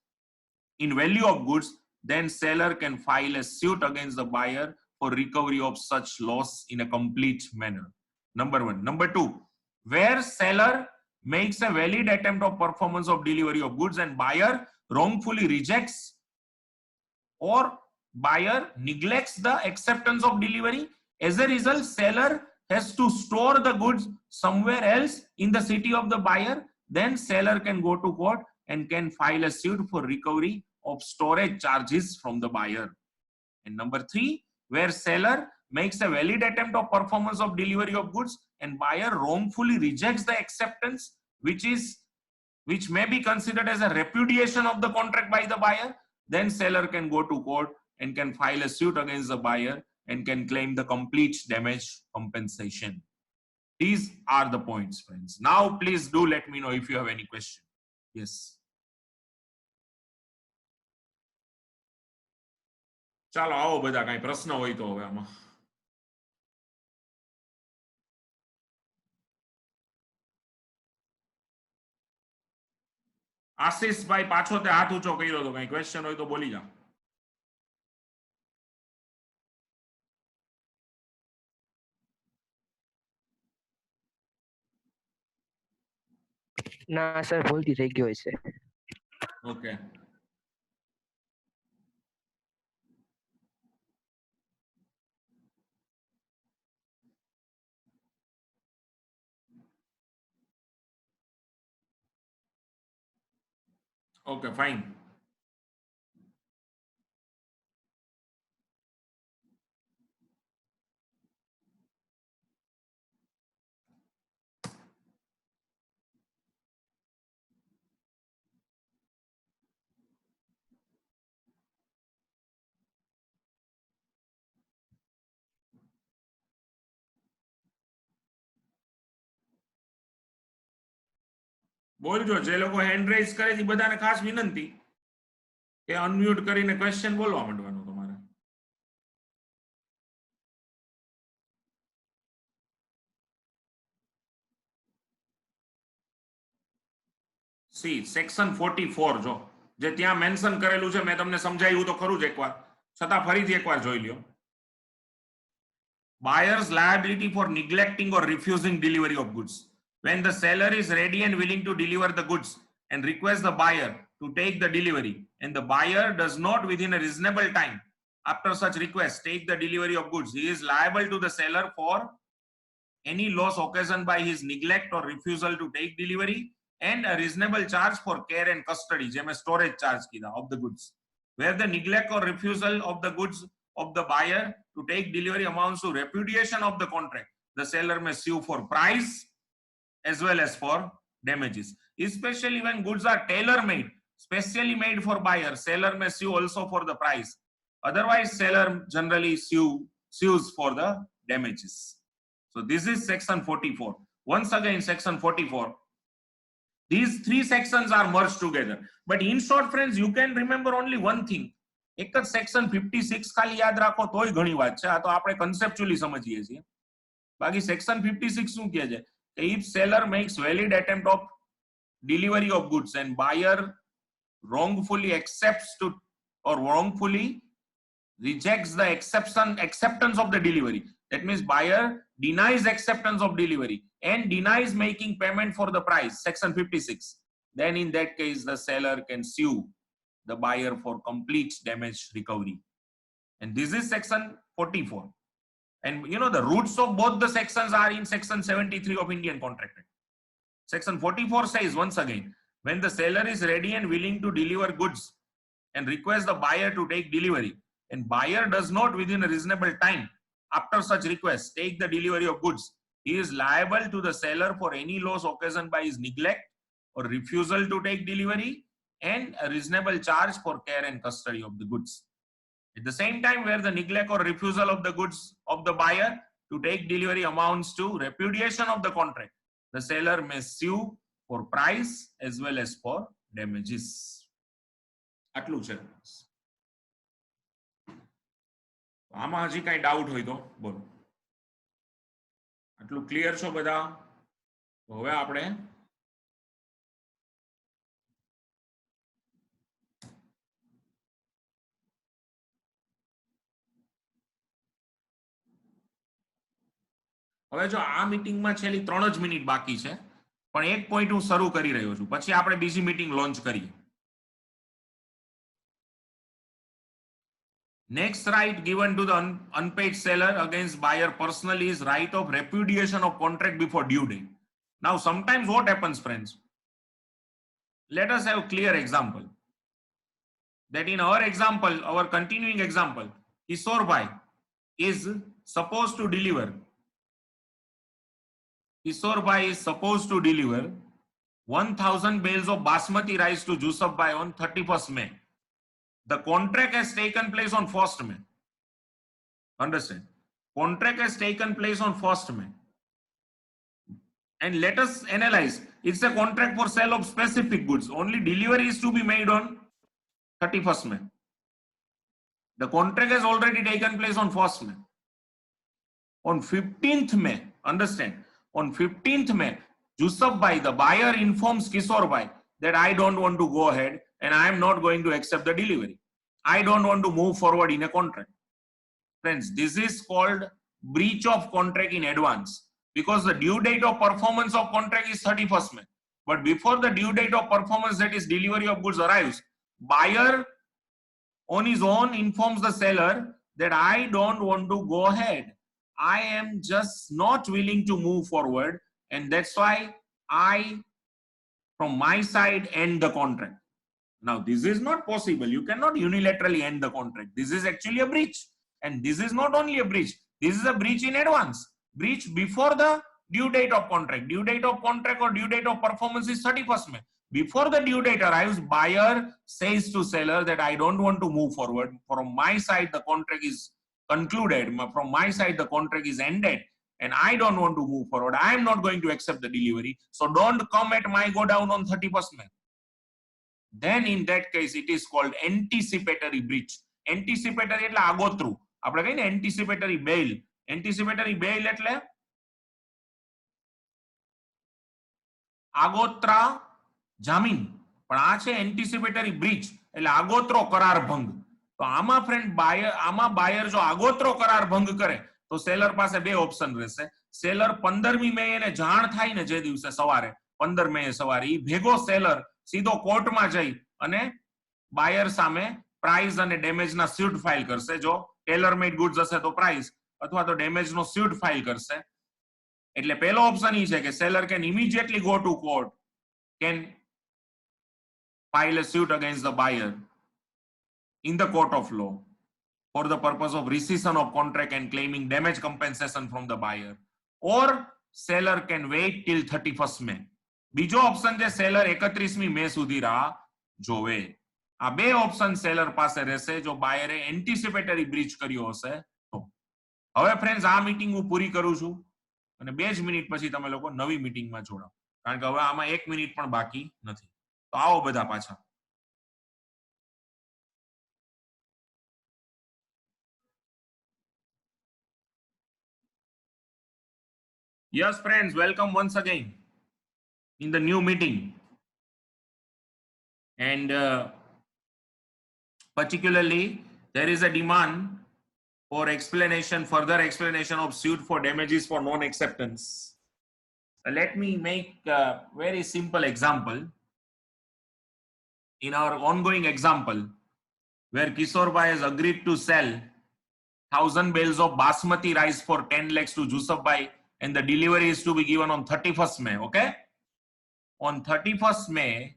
in value of goods. Then seller can file a suit against the buyer for recovery of such loss in a complete manner. Number one. Number two, where seller makes a valid attempt of performance of delivery of goods and buyer wrongfully rejects or buyer neglects the acceptance of delivery, as a result, seller has to store the goods somewhere else in the city of the buyer, then seller can go to court and can file a suit for recovery of storage charges from the buyer. And number three, where seller makes a valid attempt of performance of delivery of goods and buyer wrongfully rejects the acceptance, which may be considered as a repudiation of the contract by the buyer, then seller can go to court and can file a suit against the buyer and can claim the complete damage compensation. These are the points, friends. Now, please do let me know if you have any question. Yes. ચાલો આવો બધા કઈ પ્રશ્ન હોય તો હવે આમાં. આશીષભાઈ પાછો તે હાથ ઊંચો કર્યો તો કઈ ક્વેશ્ચન હોય તો બોલી જાઓ. ના સર ભૂલથી થઈ ગયો છે. ઓકે. Okay, fine. બોલજો જે લોકો હેન્ડ રેઝ કરે છે બધાને ખાસ વિનંતી કે અનમ્યુટ કરીને ક્વેશ્ચન બોલવા માંડવાનું તમારે. સી સેક્શન 44 જો જે ત્યાં મેન્શન કરેલું છે, મેં તમને સમજાવ્યું તો ખરું જ એકવાર, છતાં ફરીથી એકવાર જોઈ લ્યો. Buyer's liability for neglecting or refusing delivery of goods. When the seller is ready and willing to deliver the goods and requests the buyer to take the delivery, and the buyer does not within a reasonable time after such request take the delivery of goods, he is liable to the seller for any loss occasioned by his neglect or refusal to take delivery and a reasonable charge for care and custody, જેમ storage charge કીધા, of the goods. Where the neglect or refusal of the goods of the buyer to take delivery amounts to repudiation of the contract, the seller may sue for price as well as for damages. Especially when goods are tailor-made, specially made for buyer, seller may sue also for the price. Otherwise, seller generally sues for the damages. So this is section 44. Once again, section 44. These three sections are merged together. But in short, friends, you can remember only one thing. એક જ section 56 ખાલી યાદ રાખો તોય ઘણી વાત છે. આ તો આપણે કન્સેપ્ચ્યુઅલી સમજીએ છીએ. બાકી સેક્શન 56 શું કહે છે? If seller makes valid attempt of delivery of goods and buyer wrongfully accepts to or wrongfully rejects the acceptance of the delivery, that means buyer denies acceptance of delivery and denies making payment for the price, section 56, then in that case the seller can sue the buyer for complete damage recovery. And this is section 44. And you know the roots of both the sections are in section 73 of Indian Contract Act. Section 44 says once again, when the seller is ready and willing to deliver goods and request the buyer to take delivery, and buyer does not within a reasonable time after such request take the delivery of goods, he is liable to the seller for any loss occasioned by his neglect or refusal to take delivery and a reasonable charge for care and custody of the goods. At the same time, where the neglect or refusal of the goods of the buyer to take delivery amounts to repudiation of the contract, the seller may sue for price as well as for damages. આટલું છે. આમાં હજી કઈ doubt હોય તો બોલો. આટલું clear છો બધા? હવે આપણે હવે જો આ મીટિંગમાં છેલ્લી 3 જ મિનિટ બાકી છે, પણ એક પોઈન્ટ હું શરૂ કરી રહ્યો છું, પછી આપણે બીજી મીટિંગ લોન્ચ કરીએ. Next right given to the unpaid seller against buyer personally is right of repudiation of contract before due date. Now sometimes what happens, friends? Let us have clear example. That in our example, our continuing example, Kishore Bhai is supposed to deliver. Kishore Bhai is supposed to deliver 1000 bales of basmati rice to Jusuf Bhai on 31st May. The contract has taken place on 1st May. Understand? Contract has taken place on 1st May. And let us analyze. It's a contract for sale of specific goods. Only delivery is to be made on 31st May. The contract has already taken place on 1st May. On 15th May, understand? On 15th May, Jusuf Bhai, the buyer, informs Kishore Bhai that I don't want to go ahead and I am not going to accept the delivery. I don't want to move forward in a contract. Friends, this is called breach of contract in advance, because the due date of performance of contract is 31st May. But before the due date of performance, that is delivery of goods, arrives, buyer on his own informs the seller that I don't want to go ahead. I am just not willing to move forward, and that's why I, from my side, end the contract. Now, this is not possible. You cannot unilaterally end the contract. This is actually a breach. And this is not only a breach, this is a breach in advance. Breach before the due date of contract. Due date of contract or due date of performance is 31st May. Before the due date arrives, buyer says to seller that I don't want to move forward. From my side, the contract is concluded. From my side, the contract is ended. And I don't want to move forward. I am not going to accept the delivery. So don't come at my go down on 31st May. Then in that case, it is called anticipatory breach. Anticipatory એટલે આગોતરું. આપણે કહીએ ને anticipatory bail. Anticipatory bail એટલે આગોતરા જામીન. પણ આ છે anticipatory breach એટલે આગોતરો કરાર ભંગ. તો આમાં ફ્રેન્ડ બાયર જો આગોતરો કરાર ભંગ કરે તો સેલર પાસે બે ઓપ્શન રહેશે. સેલર 15મી મે એને જાણ થાય ને જે દિવસે સવારે 15 મે સવારે ઈ ભેગો સેલર સીધો કોર્ટમાં જઈ અને બાયર સામે પ્રાઇસ અને ડેમેજના સ્યુટ ફાઇલ કરશે. જો ટેલર મેડ ગુડ્સ હશે તો પ્રાઇસ અથવા તો ડેમેજનો સ્યુટ ફાઇલ કરશે. એટલે પહેલો ઓપ્શન ઈ છે કે seller can immediately go to court, can file a suit against the buyer in the court of law for the purpose of rescission of contract and claiming damage compensation from the buyer, or seller can wait till 31st May. બીજો option છે seller 31મી મે સુધી રાહ જોવે. આ બે option seller પાસે રહેશે જો બાયરે એન્ટિસિપેટરી બ્રીચ કર્યો હશે તો. હવે ફ્રેન્ડ્સ આ મીટિંગ હું પૂરી કરું છું અને 2 જ મિનિટ પછી તમે લોકો નવી મીટિંગમાં જોડાઓ. કારણ કે હવે આમાં 1 મિનિટ પણ બાકી નથી. તો આવો બધા પાછા. Yes, friends, welcome once again in the new meeting. And particularly, there is a demand for explanation, further explanation of suit for damages for non-acceptance. Let me make a very simple example. In our ongoing example, where Kishore Bhai has agreed to sell 1,000 bales of basmati rice for 10 lakhs to Jusuf Bhai, and the delivery is to be given on 31st May, okay? On 31st May,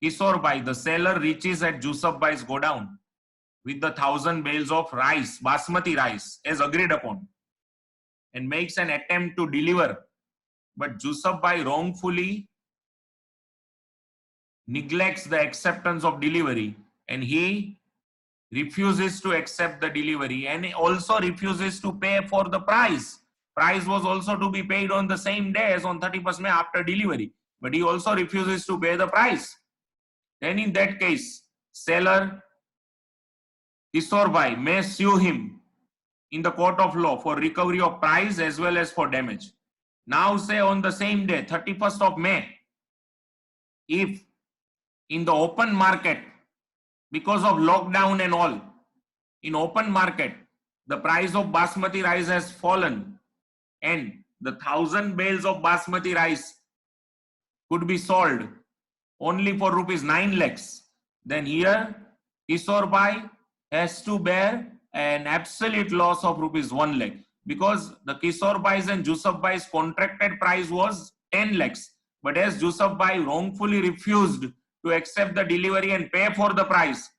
Kishore Bhai, the seller, reaches at Jusuf Bhai's godown with the 1,000 bales of rice, basmati rice, as agreed upon, and makes an attempt to deliver. But Jusuf Bhai wrongfully neglects the acceptance of delivery, and he refuses to accept the delivery, and he also refuses to pay for the price. Price was also to be paid on the same day as on 31st May after delivery, but he also refuses to pay the price. Then in that case, seller Kishore Bhai may sue him in the court of law for recovery of price as well as for damage. Now say on the same day, 31st of May, if in the open market, because of lockdown and all, in open market, the price of basmati rice has fallen and the 1,000 bales of basmati rice could be sold only for rupees 9 lakhs, then here Kishore Bhai has to bear an absolute loss of rupees 1 lakh, because the Kishore Bhai's and Jusuf Bhai's contracted price was 10 lakhs. But as Jusuf Bhai wrongfully refused to accept the delivery and pay for the price,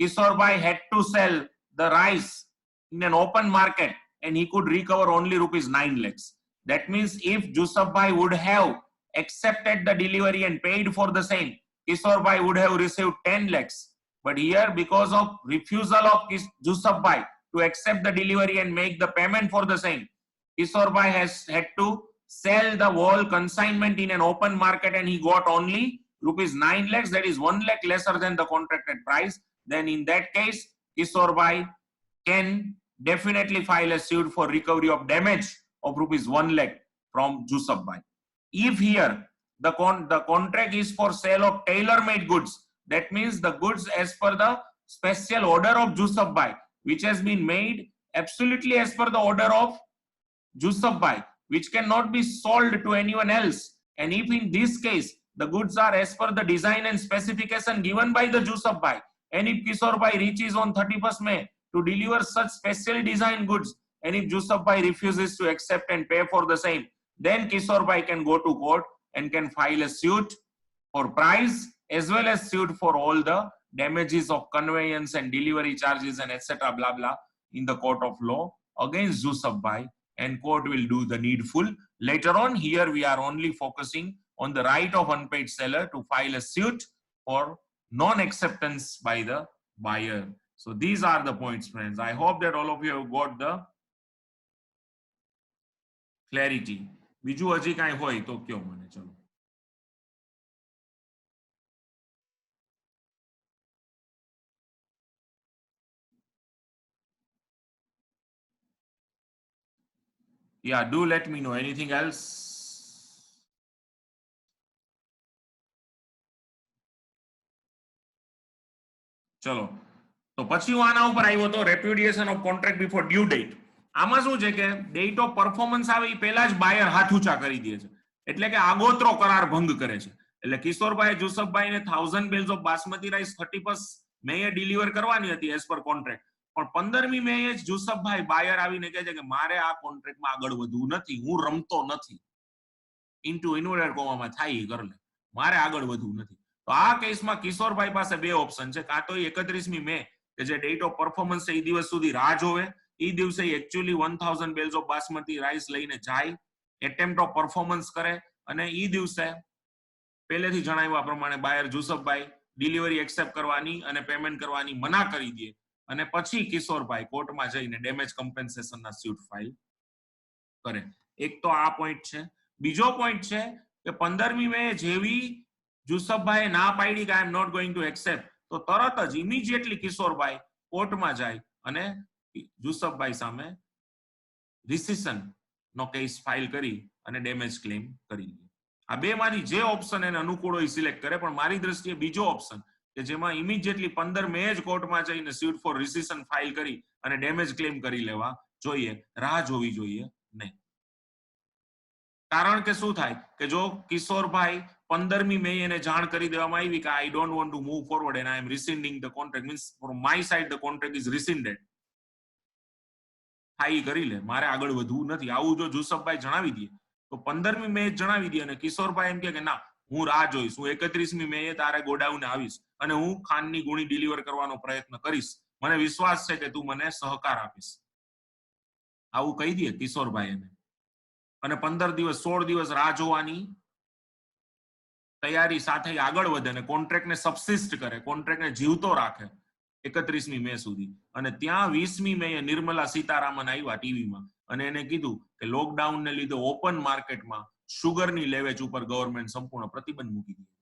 Kishore Bhai had to sell the rice in an open market and he could recover only rupees 9 lakhs. That means if Jusuf Bhai would have accepted the delivery and paid for the same, Kishore Bhai would have received 10 lakhs. But here, because of refusal of Jusuf Bhai to accept the delivery and make the payment for the same, Kishore Bhai has had to sell the whole consignment in an open market and he got only rupees 9 lakhs, that is 1 lakh lesser than the contracted price. Then in that case, Kishore Bhai can definitely file a suit for recovery of damage of rupees 1 lakh from Jusuf Bhai. If here the contract is for sale of tailor-made goods, that means the goods as per the special order of Jusuf Bhai, which has been made absolutely as per the order of Jusuf Bhai, which cannot be sold to anyone else. And if in this case the goods are as per the design and specification given by the Jusuf Bhai, and if Kishore Bhai reaches on 31st May to deliver such special design goods, and if Jusuf Bhai refuses to accept and pay for the same, then Kishore Bhai can go to court and can file a suit for price as well as suit for all the damages of conveyance and delivery charges and etc. blah blah in the court of law against Jusuf Bhai, and court will do the needful. Later on, here we are only focusing on the right of unpaid seller to file a suit for non-acceptance by the buyer. So these are the points, friends. I hope that all of you have got the clarity. બીજું હજી કાંઈ હોય તો કયો મને. ચલો. Yeah, do let me know. Anything else? ચલો, તો પછી હું આના ઉપર આવ્યો તો repudiation of contract before due date. આમાં શું છે કે ડેટ ઓફ પરફોર્મન્સ આવે એ પહેલા જ બાયર હાથ ઊંચા કરી દે છે, એટલે કે આગોતરો કરાર ભંગ કરે છે. એટલે કિશોરભાઈ જુસફભાઈને 1000 bales of basmati rice 31st મેએ ડિલિવર કરવાની હતી એઝ પર કોન્ટ્રાક્ટ, પણ 15મી મેએ જ જુસફભાઈ બાયર આવીને કહે છે કે મારે આ કોન્ટ્રાક્ટમાં આગળ વધવું નથી, હું રમતો નથી, ઇન્ટુ ઇન્વર્ટેડ કોમામાં થાય કર લે, મારે આગળ વધવું નથી. તો આ કેસમાં કિશોરભાઈ પાસે બે ઓપ્શન છે, કાં તો 31મી મે કે જે ડેટ ઓફ પરફોર્મન્સ છે એ દિવસ સુધી રાહ જોવે, એ દિવસે actually 1000 bales of basmati rice લઈને જાય, એટેમ્પ્ટ ઓફ પરફોર્મન્સ કરે, અને એ દિવસે પહેલેથી જણાવ્યા પ્રમાણે બાયર જુસફભાઈ ડિલિવરી એક્સેપ્ટ કરવાની અને પેમેન્ટ કરવાની મના કરી દે, અને પછી કિશોરભાઈ કોર્ટમાં જઈને ડેમેજ કમ્પેન્સેશનના સ્યુટ ફાઇલ કરે. એક તો આ પોઈન્ટ છે. બીજો પોઈન્ટ છે કે 15મી મે જેવી જુસફભાઈએ ના પાડી કે I am not going to accept, તો તરત જ ઇમિડિયેટલી કિશોરભાઈ કોર્ટમાં જાય અને જુસફભાઈ સામે રિસિશન નો કેસ ફાઇલ કરી અને ડેમેજ ક્લેમ કરી લે. આ બે માંથી જે ઓપ્શન એને અનુકૂળ હોય સિલેક્ટ કરે, પણ મારી દ્રષ્ટિએ બીજો ઓપ્શન કે જેમાં ઇમિડિયેટલી 15 મે જ કોર્ટમાં જઈને સ્યુટ ફોર રિસિશન ફાઇલ કરી અને ડેમેજ ક્લેમ કરી લેવા જોઈએ, રાહ જોવી જોઈએ નહીં. કારણ કે શું થાય કે જો કિશોરભાઈ 15મી મે એને જાણ કરી દેવામાં આવી કે I don't want to move forward and I am rescinding the contract, means from my side the contract is rescinded, હા ઈ કરી લે, મારે આગળ વધવું નથી, આવું જો જુસફભાઈ જણાવી દે તો 15મી મે જણાવી દે અને કિશોરભાઈ એમ કે ના હું રાહ જોઈશ, હું 31મી મે તારે ગોડાઉને આવીશ અને હું ખાંડની ગુણી ડિલિવર કરવાનો પ્રયત્ન કરીશ, મને વિશ્વાસ છે કે તું મને સહકાર આપીશ, આવું કહી દે કિશોરભાઈ એને, અને 15 દિવસ 16 દિવસ રાહ જોવાની તૈયારી સાથે આગળ વધે અને કોન્ટ્રાક્ટને સબસિસ્ટ કરે, કોન્ટ્રાક્ટને જીવતો રાખે 31મી મે સુધી. અને ત્યાં 20મી મે નિર્મલા સીતારામન આવ્યા ટીવીમાં અને એને કીધું કે લોકડાઉનને લીધે ઓપન માર્કેટમાં શુગરની લેવેચ ઉપર ગવર્મેન્ટ સંપૂર્ણ પ્રતિબંધ મૂકી દીધો,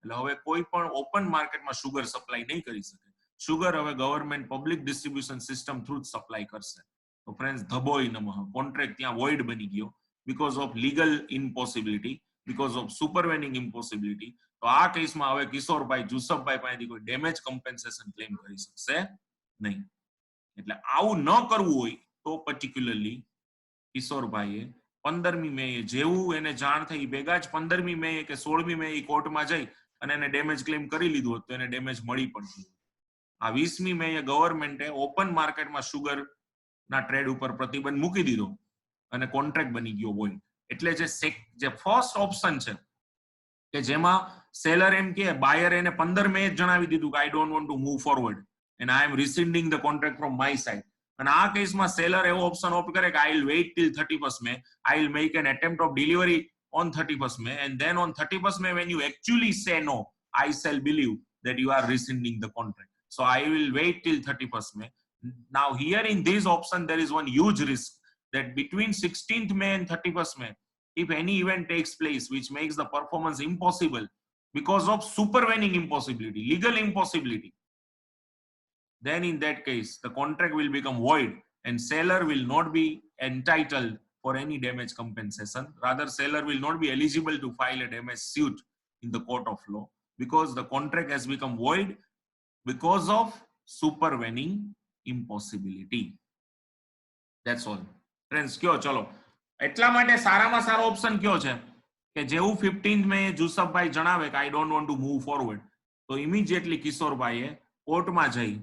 એટલે હવે કોઈ પણ ઓપન માર્કેટમાં શુગર સપ્લાય નહીં કરી શકે, શુગર હવે government public distribution system through જ સપ્લાય કરશે. તો ફ્રેન્ડ્સ ધબોય નમઃ, કોન્ટ્રાક્ટ ત્યાં વોઇડ બની ગયો because of legal impossibility, because of supervening impossibility. તો આ કેસમાં હવે કિશોરભાઈ જુસફભાઈ પાસેથી કોઈ ડેમેજ કમ્પેન્સેશન ક્લેમ કરી શકશે નહીં. એટલે આવું ન કરવું હોય તો પર્ટિક્યુલરલી કિશોરભાઈએ 15મી મે જેવું એને જાણ થઈ ભેગા જ 15મી મે કે 16મી મે કોર્ટમાં જઈ અને એને ડેમેજ ક્લેમ કરી લીધું હોત તો એને ડેમેજ મળી પણ ગયું. આ 20મી મે ગવર્મેન્ટે ઓપન માર્કેટમાં શુગર ના ટ્રેડ ઉપર પ્રતિબંધ મૂકી દીધો અને કોન્ટ્રાક્ટ બની ગયો વોઇડ. એટલે જે ફર્સ્ટ ઓપ્શન છે કે જેમાં સેલર એમ કે બાયર એને 15 મે જ જણાવી દીધું કે I don't want to move forward and I am rescinding the contract from my side, અને આ કેસમાં સેલર એવો ઓપ્શન ઓપ્ટ કરે કે I will wait till 31st May, I will make an attempt of delivery on 31st May, and then on 31st May when you actually say no, I shall believe that you are rescinding the contract. So I will wait till 31st May. Now here in this option there is one huge risk that between 16th May and 31st May, if any event takes place which makes the performance impossible because of supervening impossibility, legal impossibility, then in that case the contract will become void and seller will not be entitled for any damage compensation. Rather, seller will not be eligible to file a damage suit in the court of law because the contract has become void because of supervening impossibility. That's all. Friends, kyo chalo. એટલા માટે સારામાં સારો option કયો છે કે જેવું 15th મે જુસફભાઈ જણાવે કે I don't want to move forward, તો ઇમિડિયેટલી કિશોરભાઈએ કોર્ટમાં જઈ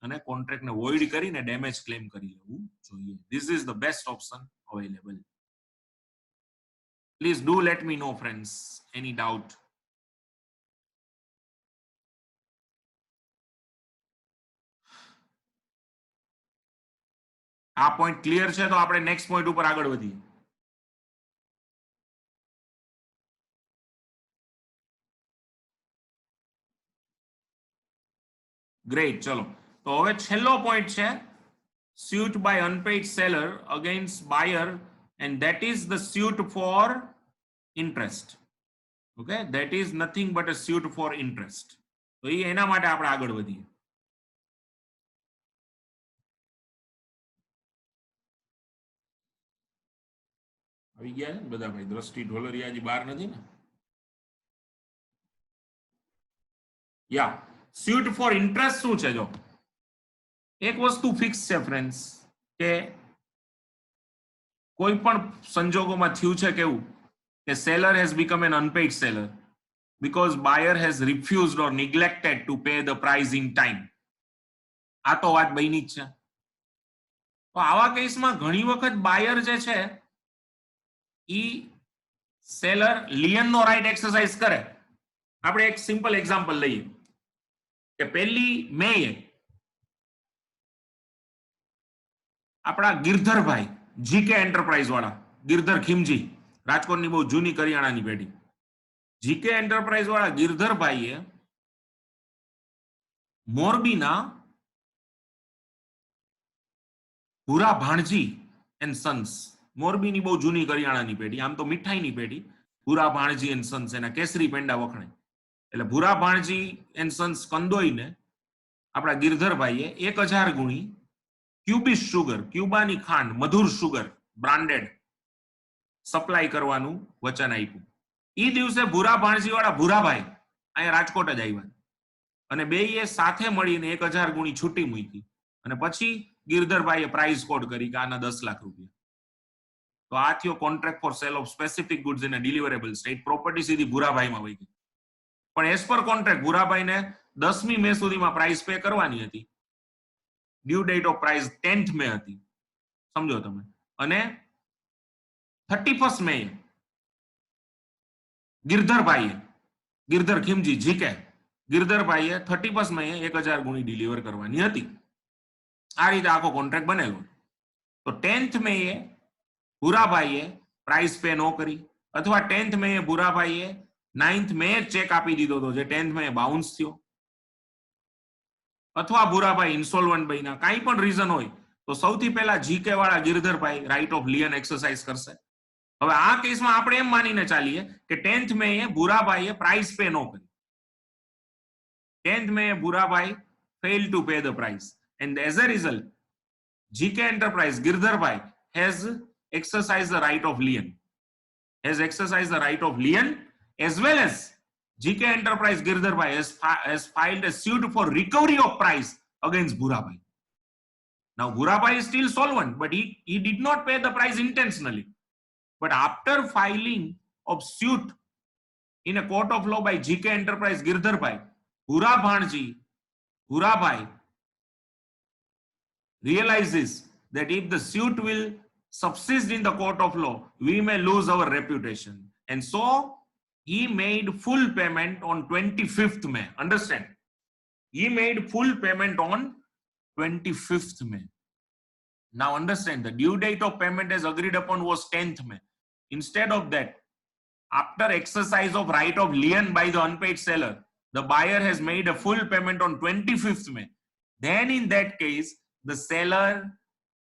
અને કોન્ટ્રાક્ટને વોઇડ કરીને ડેમેજ ક્લેમ કરી લેવું જોઈએ. This is the best option available. Please do let me know, friends, any doubt. આ પોઈન્ટ ક્લિયર છે તો આપણે નેક્સ્ટ પોઈન્ટ ઉપર આગળ વધીએ. ગ્રેટ, ચલો તો હવે છેલ્લો પોઈન્ટ છે suit by unpaid seller against buyer, and that is the suit for interest. Okay, that is nothing but a suit for interest. તો એ એના માટે આપણે આગળ વધીએ. આવી ગયા ને બધા ભાઈ? દ્રષ્ટિ ઢોલરિયા હજી બહાર નથી ને? યા suit for interest શું છે? જો એક વસ્તુ ફિક્સ છે ફ્રેન્ડ્સ કે કોઈ પણ સંજોગોમાં થયું છે કેવું કે seller has become an unpaid seller because buyer has refused or neglected to pay the price in time. આ તો વાત બની જ છે. તો આવા કેસમાં ઘણી વખત બાયર જે છે ઈ સેલર લિયનનો રાઈટ એક્સરસાઇઝ કરે. આપણે એક સિમ્પલ એક્ઝામ્પલ લઈએ કે 1 મે આપણા ગિરધરભાઈ જીકે એન્ટરપ્રાઇઝ વાળા, ગિરધર ખીમજી, રાજકોટની બહુ જૂની કરિયાણાની પેઢી, જીકે એન્ટરપ્રાઇઝ વાળા ગિરધરભાઈએ મોરબીના ભૂરા ભાણજી એન્ડ સન્સ, મોરબીની બહુ જૂની કરિયાણાની પેઢી, આમ તો મીઠાઈની પેઢી, ભૂરા ભાણજી એન્ડ સન્સ, એના કેસરી પેંડા વખણાય. એટલે ભૂરા ભાણજી એન્ડ સન્સ કંદોઈને આપણા ગિરધરભાઈએ 1000 ગુણી ક્યુબિસ સુગર, ક્યુબાની ખાંડ, મધુર સુગર બ્રાન્ડેડ સપ્લાય કરવાનું વચન આપ્યું. એ દિવસે ભૂરા ભાણજી વાળા ભૂરાભાઈ અહીંયા રાજકોટ જ આવ્યા અને બેયે સાથે મળીને 1000 ગુણી છૂટી મૂકી અને પછી ગિરધરભાઈએ પ્રાઇસ કોડ કરી કે આના 10 લાખ રૂપિયા. તો આ થયો contract for sale of specific goods in a deliverable state. Property સીધી ભૂરાભાઈમાં વહી ગઈ. પણ એઝ પર કોન્ટ્રાક્ટ ભૂરાભાઈને 10મી મે સુધીમાં પ્રાઇસ પે કરવાની હતી. Due date of price 10th May હતી, સમજો તમે. અને 31st મે ગિરધરભાઈએ, ગિરધર ખીમજી જીકે, ગિરધરભાઈએ 31st મે 1000 ગુણી ડિલિવર કરવાની હતી. આ રીતે આખો કોન્ટ્રાક્ટ બનેલો. તો 10th મે ભૂરાભાઈએ પ્રાઇસ પે ન કરી, અથવા 10th મે ભૂરાભાઈએ 9th મે ચેક આપી દીધો હતો જે 10th મે બાઉન્સ થયો, અથવા ભૂરાભાઈ ઇન્સોલ્વન્ટ બન્યા, કાંઈ પણ રીઝન હોય તો સૌથી પહેલા જીકે વાળા ગિરધરભાઈ રાઇટ ઓફ લિયન એક્સરસાઇઝ કરશે. હવે આ કેસમાં આપણે એમ માનીને ચાલીએ કે 10th મે ભૂરાભાઈએ પ્રાઇસ પે ન કરી. 10th May Bhurabhai failed to pay the price, and as a result GK Enterprise Girdharbai has exercised the right of lien, as well as GK Enterprise Girdharbai has filed a suit for recovery of price against Bhurabai. Now Bhurabai is still solvent, but he did not pay the price intentionally. But after filing of suit in a court of law by GK Enterprise Girdharbai, Bhurabai realizes that if the suit will subsist in the court of law, we may lose our reputation. And so he made full payment on 25th May. Understand? He made full payment on 25th May. Now understand, the due date of payment as agreed upon was 10th May. Instead of that, after exercise of right of lien by the unpaid seller, the buyer has made a full payment on 25th May. Then in that case, the seller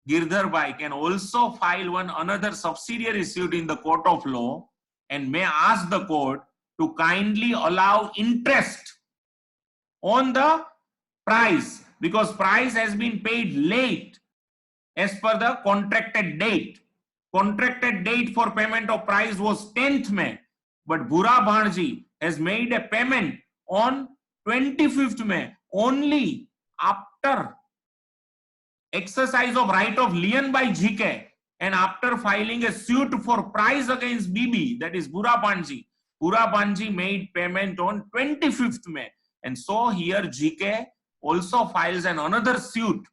Girdharbai can also file another subsidiary suit in the court of law and may ask the court to kindly allow interest on the price, because price has been paid late as per the contracted date. Contracted date for payment of price was 10th May, but Bhura Bhanji has made a payment on 25th May only after exercise of right of lien by GK and after filing a suit for price against BB, that is Bhura Bhanji. Bhura Bhanji made payment on 25th May, and so here GK also files another suit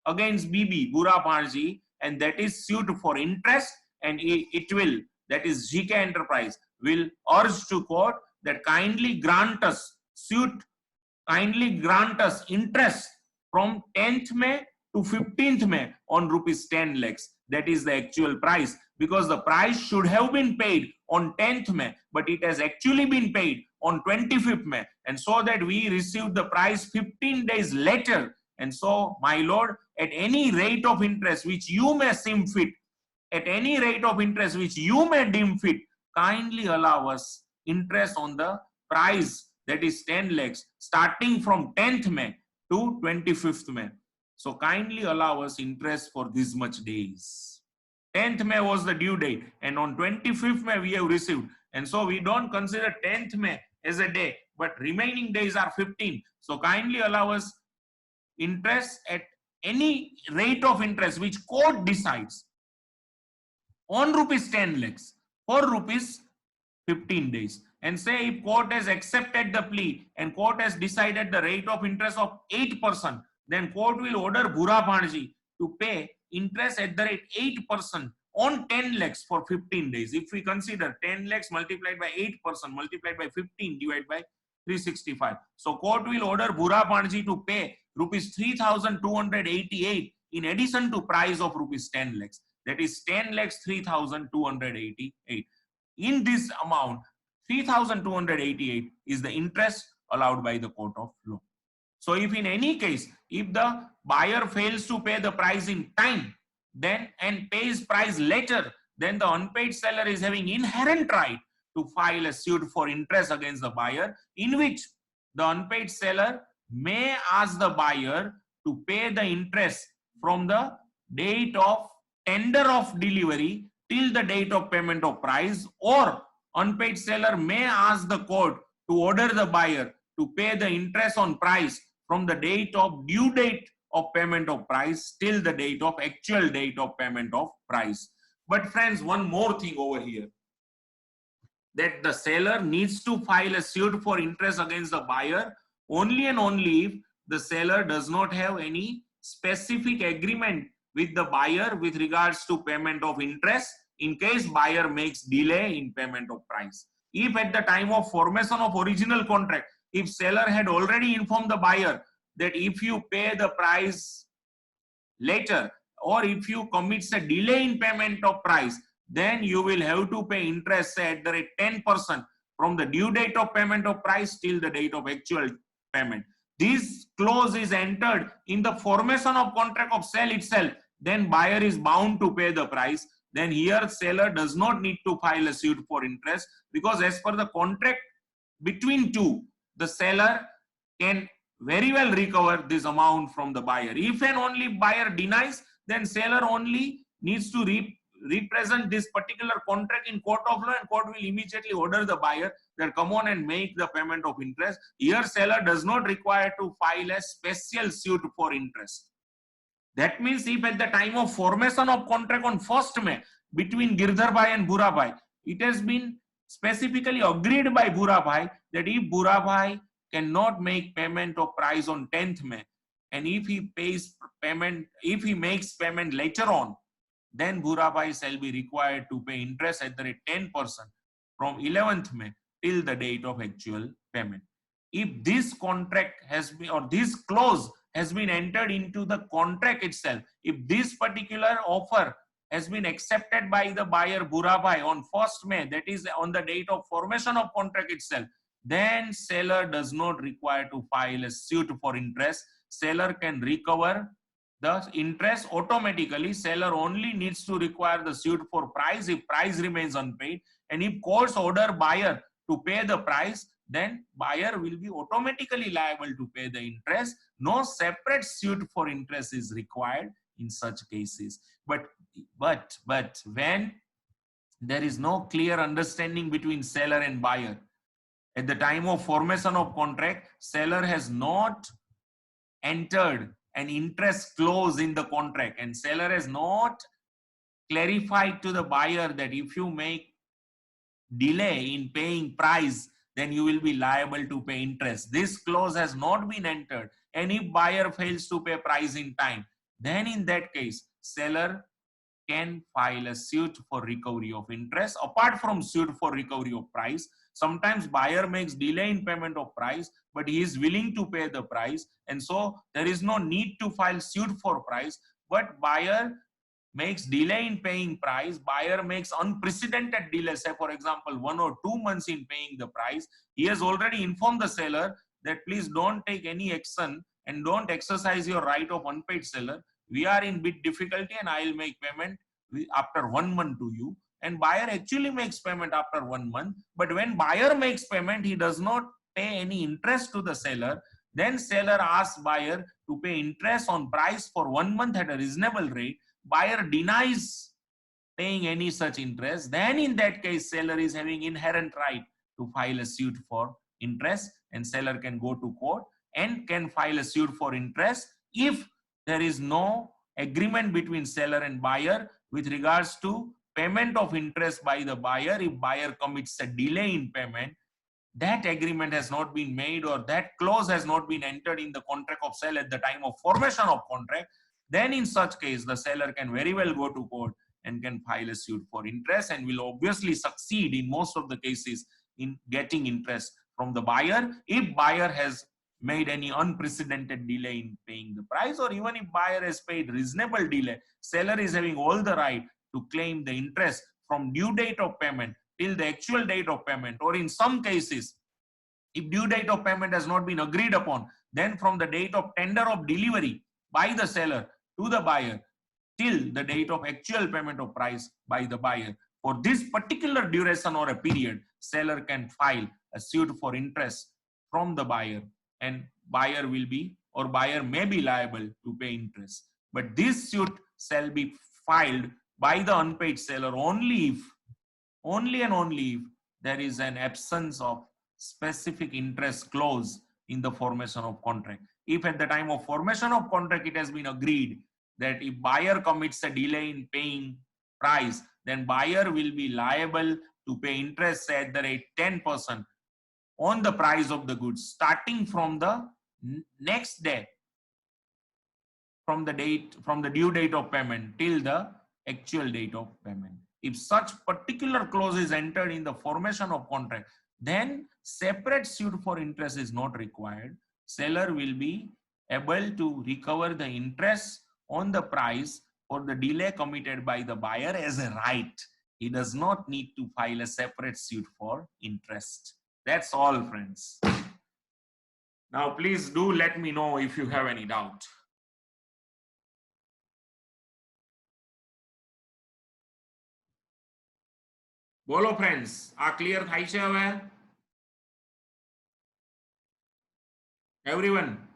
against BB, Bhura Bhanji, and that is suit for interest, and it will, that is GK Enterprise will urge to court that kindly grant us interest from 10th May to 15th May on rupees 10 lakhs. That is the actual price, because the price should have been paid on 10th May, but it has actually been paid on 25th May, and so that we received the price 15 days later. And so, my lord, at any rate of interest which you may seem fit, deem fit, kindly allow us interest on the price, that is 10 lakhs, starting from 10th May to 25th May. So kindly allow us interest for this much days. 10th May was the due date, and on 25th May we have received. And so we don't consider 10th May as a day, but remaining days are 15. So kindly allow us interest at any rate of interest which court decides on rupees 10 lakhs for rupees 15 days. And say if court has accepted the plea and court has decided the rate of interest of 8%, then court will order Bhura Bhanji to pay interest at the rate 8% on 10 lakhs for 15 days. If we consider 10 lakhs multiplied by 8% multiplied by 15 divided by 365. So court will order Bhura Bhanji to pay rupees 3,288 in addition to price of rupees 10 lakhs. That is 10 lakhs 3,288. In this amount, 3,288 is the interest allowed by the court of law. So if in any case, if the buyer fails to pay the price in time, then and pays price later, then the unpaid seller is having inherent right to file a suit for interest against the buyer, in which the unpaid seller may ask the buyer to pay the interest from the date of tender of delivery till the date of payment of price, or unpaid seller may ask the court to order the buyer to pay the interest on price from the date of due date of payment of price till the date of actual date of payment of price. But friends, one more thing over here, that the seller needs to file a suit for interest against the buyer only and only if the seller does not have any specific agreement with the buyer with regards to payment of interest in case buyer makes delay in payment of price. If at the time of formation of original contract, if seller had already informed the buyer that if you pay the price later, or if you commits a delay in payment of price, then you will have to pay interest, say, at the rate 10% from the due date of payment of price till the date of actual payment. This clause is entered in the formation of contract of sale itself, then buyer is bound to pay the price. Then here seller does not need to file a suit for interest, because as per the contract between two, the seller can very well recover this amount from the buyer. If and only buyer denies, then seller only needs to represent this particular contract in court of law, and court will immediately order the buyer that come on and make the payment of interest. Here seller does not require to file a special suit for interest. That means if at the time of formation of contract on 1st May between Girdhar Bhai and Bhura Bhai, it has been specifically agreed by Bhura Bhai that if Bhura Bhai cannot make payment of price on 10th May, and if he pays payment, if he makes payment later on, then Bhura Bhai shall be required to pay interest at the rate 10% from 11th May till the date of actual payment. If this contract has been, or this clause has been entered into the contract itself, if this particular offer has been accepted by the buyer Bhura Bhai on 1st May, that is on the date of formation of contract itself, then seller does not require to file a suit for interest. Seller can recover the interest automatically. Seller only needs to require the suit for price if price remains unpaid, and if courts order buyer to pay the price, then buyer will be automatically liable to pay the interest. No separate suit for interest is required in such cases. But when there is no clear understanding between seller and buyer, at the time of formation of contract, seller has not entered an interest clause in the contract, and seller has not clarified to the buyer that if you make delay in paying price, then you will be liable to pay interest. This clause has not been entered, and if buyer fails to pay price in time, then in that case seller can file a suit for recovery of interest apart from suit for recovery of price. Sometimes buyer makes delay in payment of price, but he is willing to pay the price, and so there is no need to file suit for price. But buyer makes delay in paying price, buyer makes unprecedented delay, say for example 1 or 2 months in paying the price. He has already informed the seller that please don't take any action and don't exercise your right of unpaid seller. We are in bit difficulty and I will make payment after 1 month to you. And buyer actually makes payment after 1 month. But when buyer makes payment, he does not pay any interest to the seller. Then seller asks buyer to pay interest on price for 1 month at a reasonable rate. Buyer denies paying any such interest. Then in that case, seller is having inherent right to file a suit for interest, and seller can go to court and can file a suit for interest if there is no agreement between seller and buyer with regards to payment of interest by the buyer. If buyer commits a delay in payment, that agreement has not been made or that clause has not been entered in the contract of sale at the time of formation of contract, then in such case the seller can very well go to court and can file a suit for interest, and will obviously succeed in most of the cases in getting interest from the buyer if buyer has made any unprecedented delay in paying the price, or even if buyer has paid reasonable delay, seller is having all the right to claim the interest from due date of payment till the actual date of payment, or in some cases if due date of payment has not been agreed upon, then from the date of tender of delivery by the seller to the buyer till the date of actual payment of price by the buyer. For this particular duration or a period, seller can file a suit for interest from the buyer, and buyer will be or buyer may be liable to pay interest. But this suit shall be filed by the unpaid seller only and only if there is an absence of specific interest clause in the formation of contract. If at the time of formation of contract it has been agreed that if buyer commits a delay in paying price, then buyer will be liable to pay interest at the rate 10% on the price of the goods starting from the next day, from the due date of payment till the actual date of payment. If such particular clause is entered in the formation of contract, then separate suit for interest is not required. Seller will be able to recover the interest on the price for the delay committed by the buyer as a right. He does not need to file a separate suit for interest. That's all, friends. Now, please do let me know if you have any doubt. બોલો friends, આ clear થાય છે હવે? Everyone?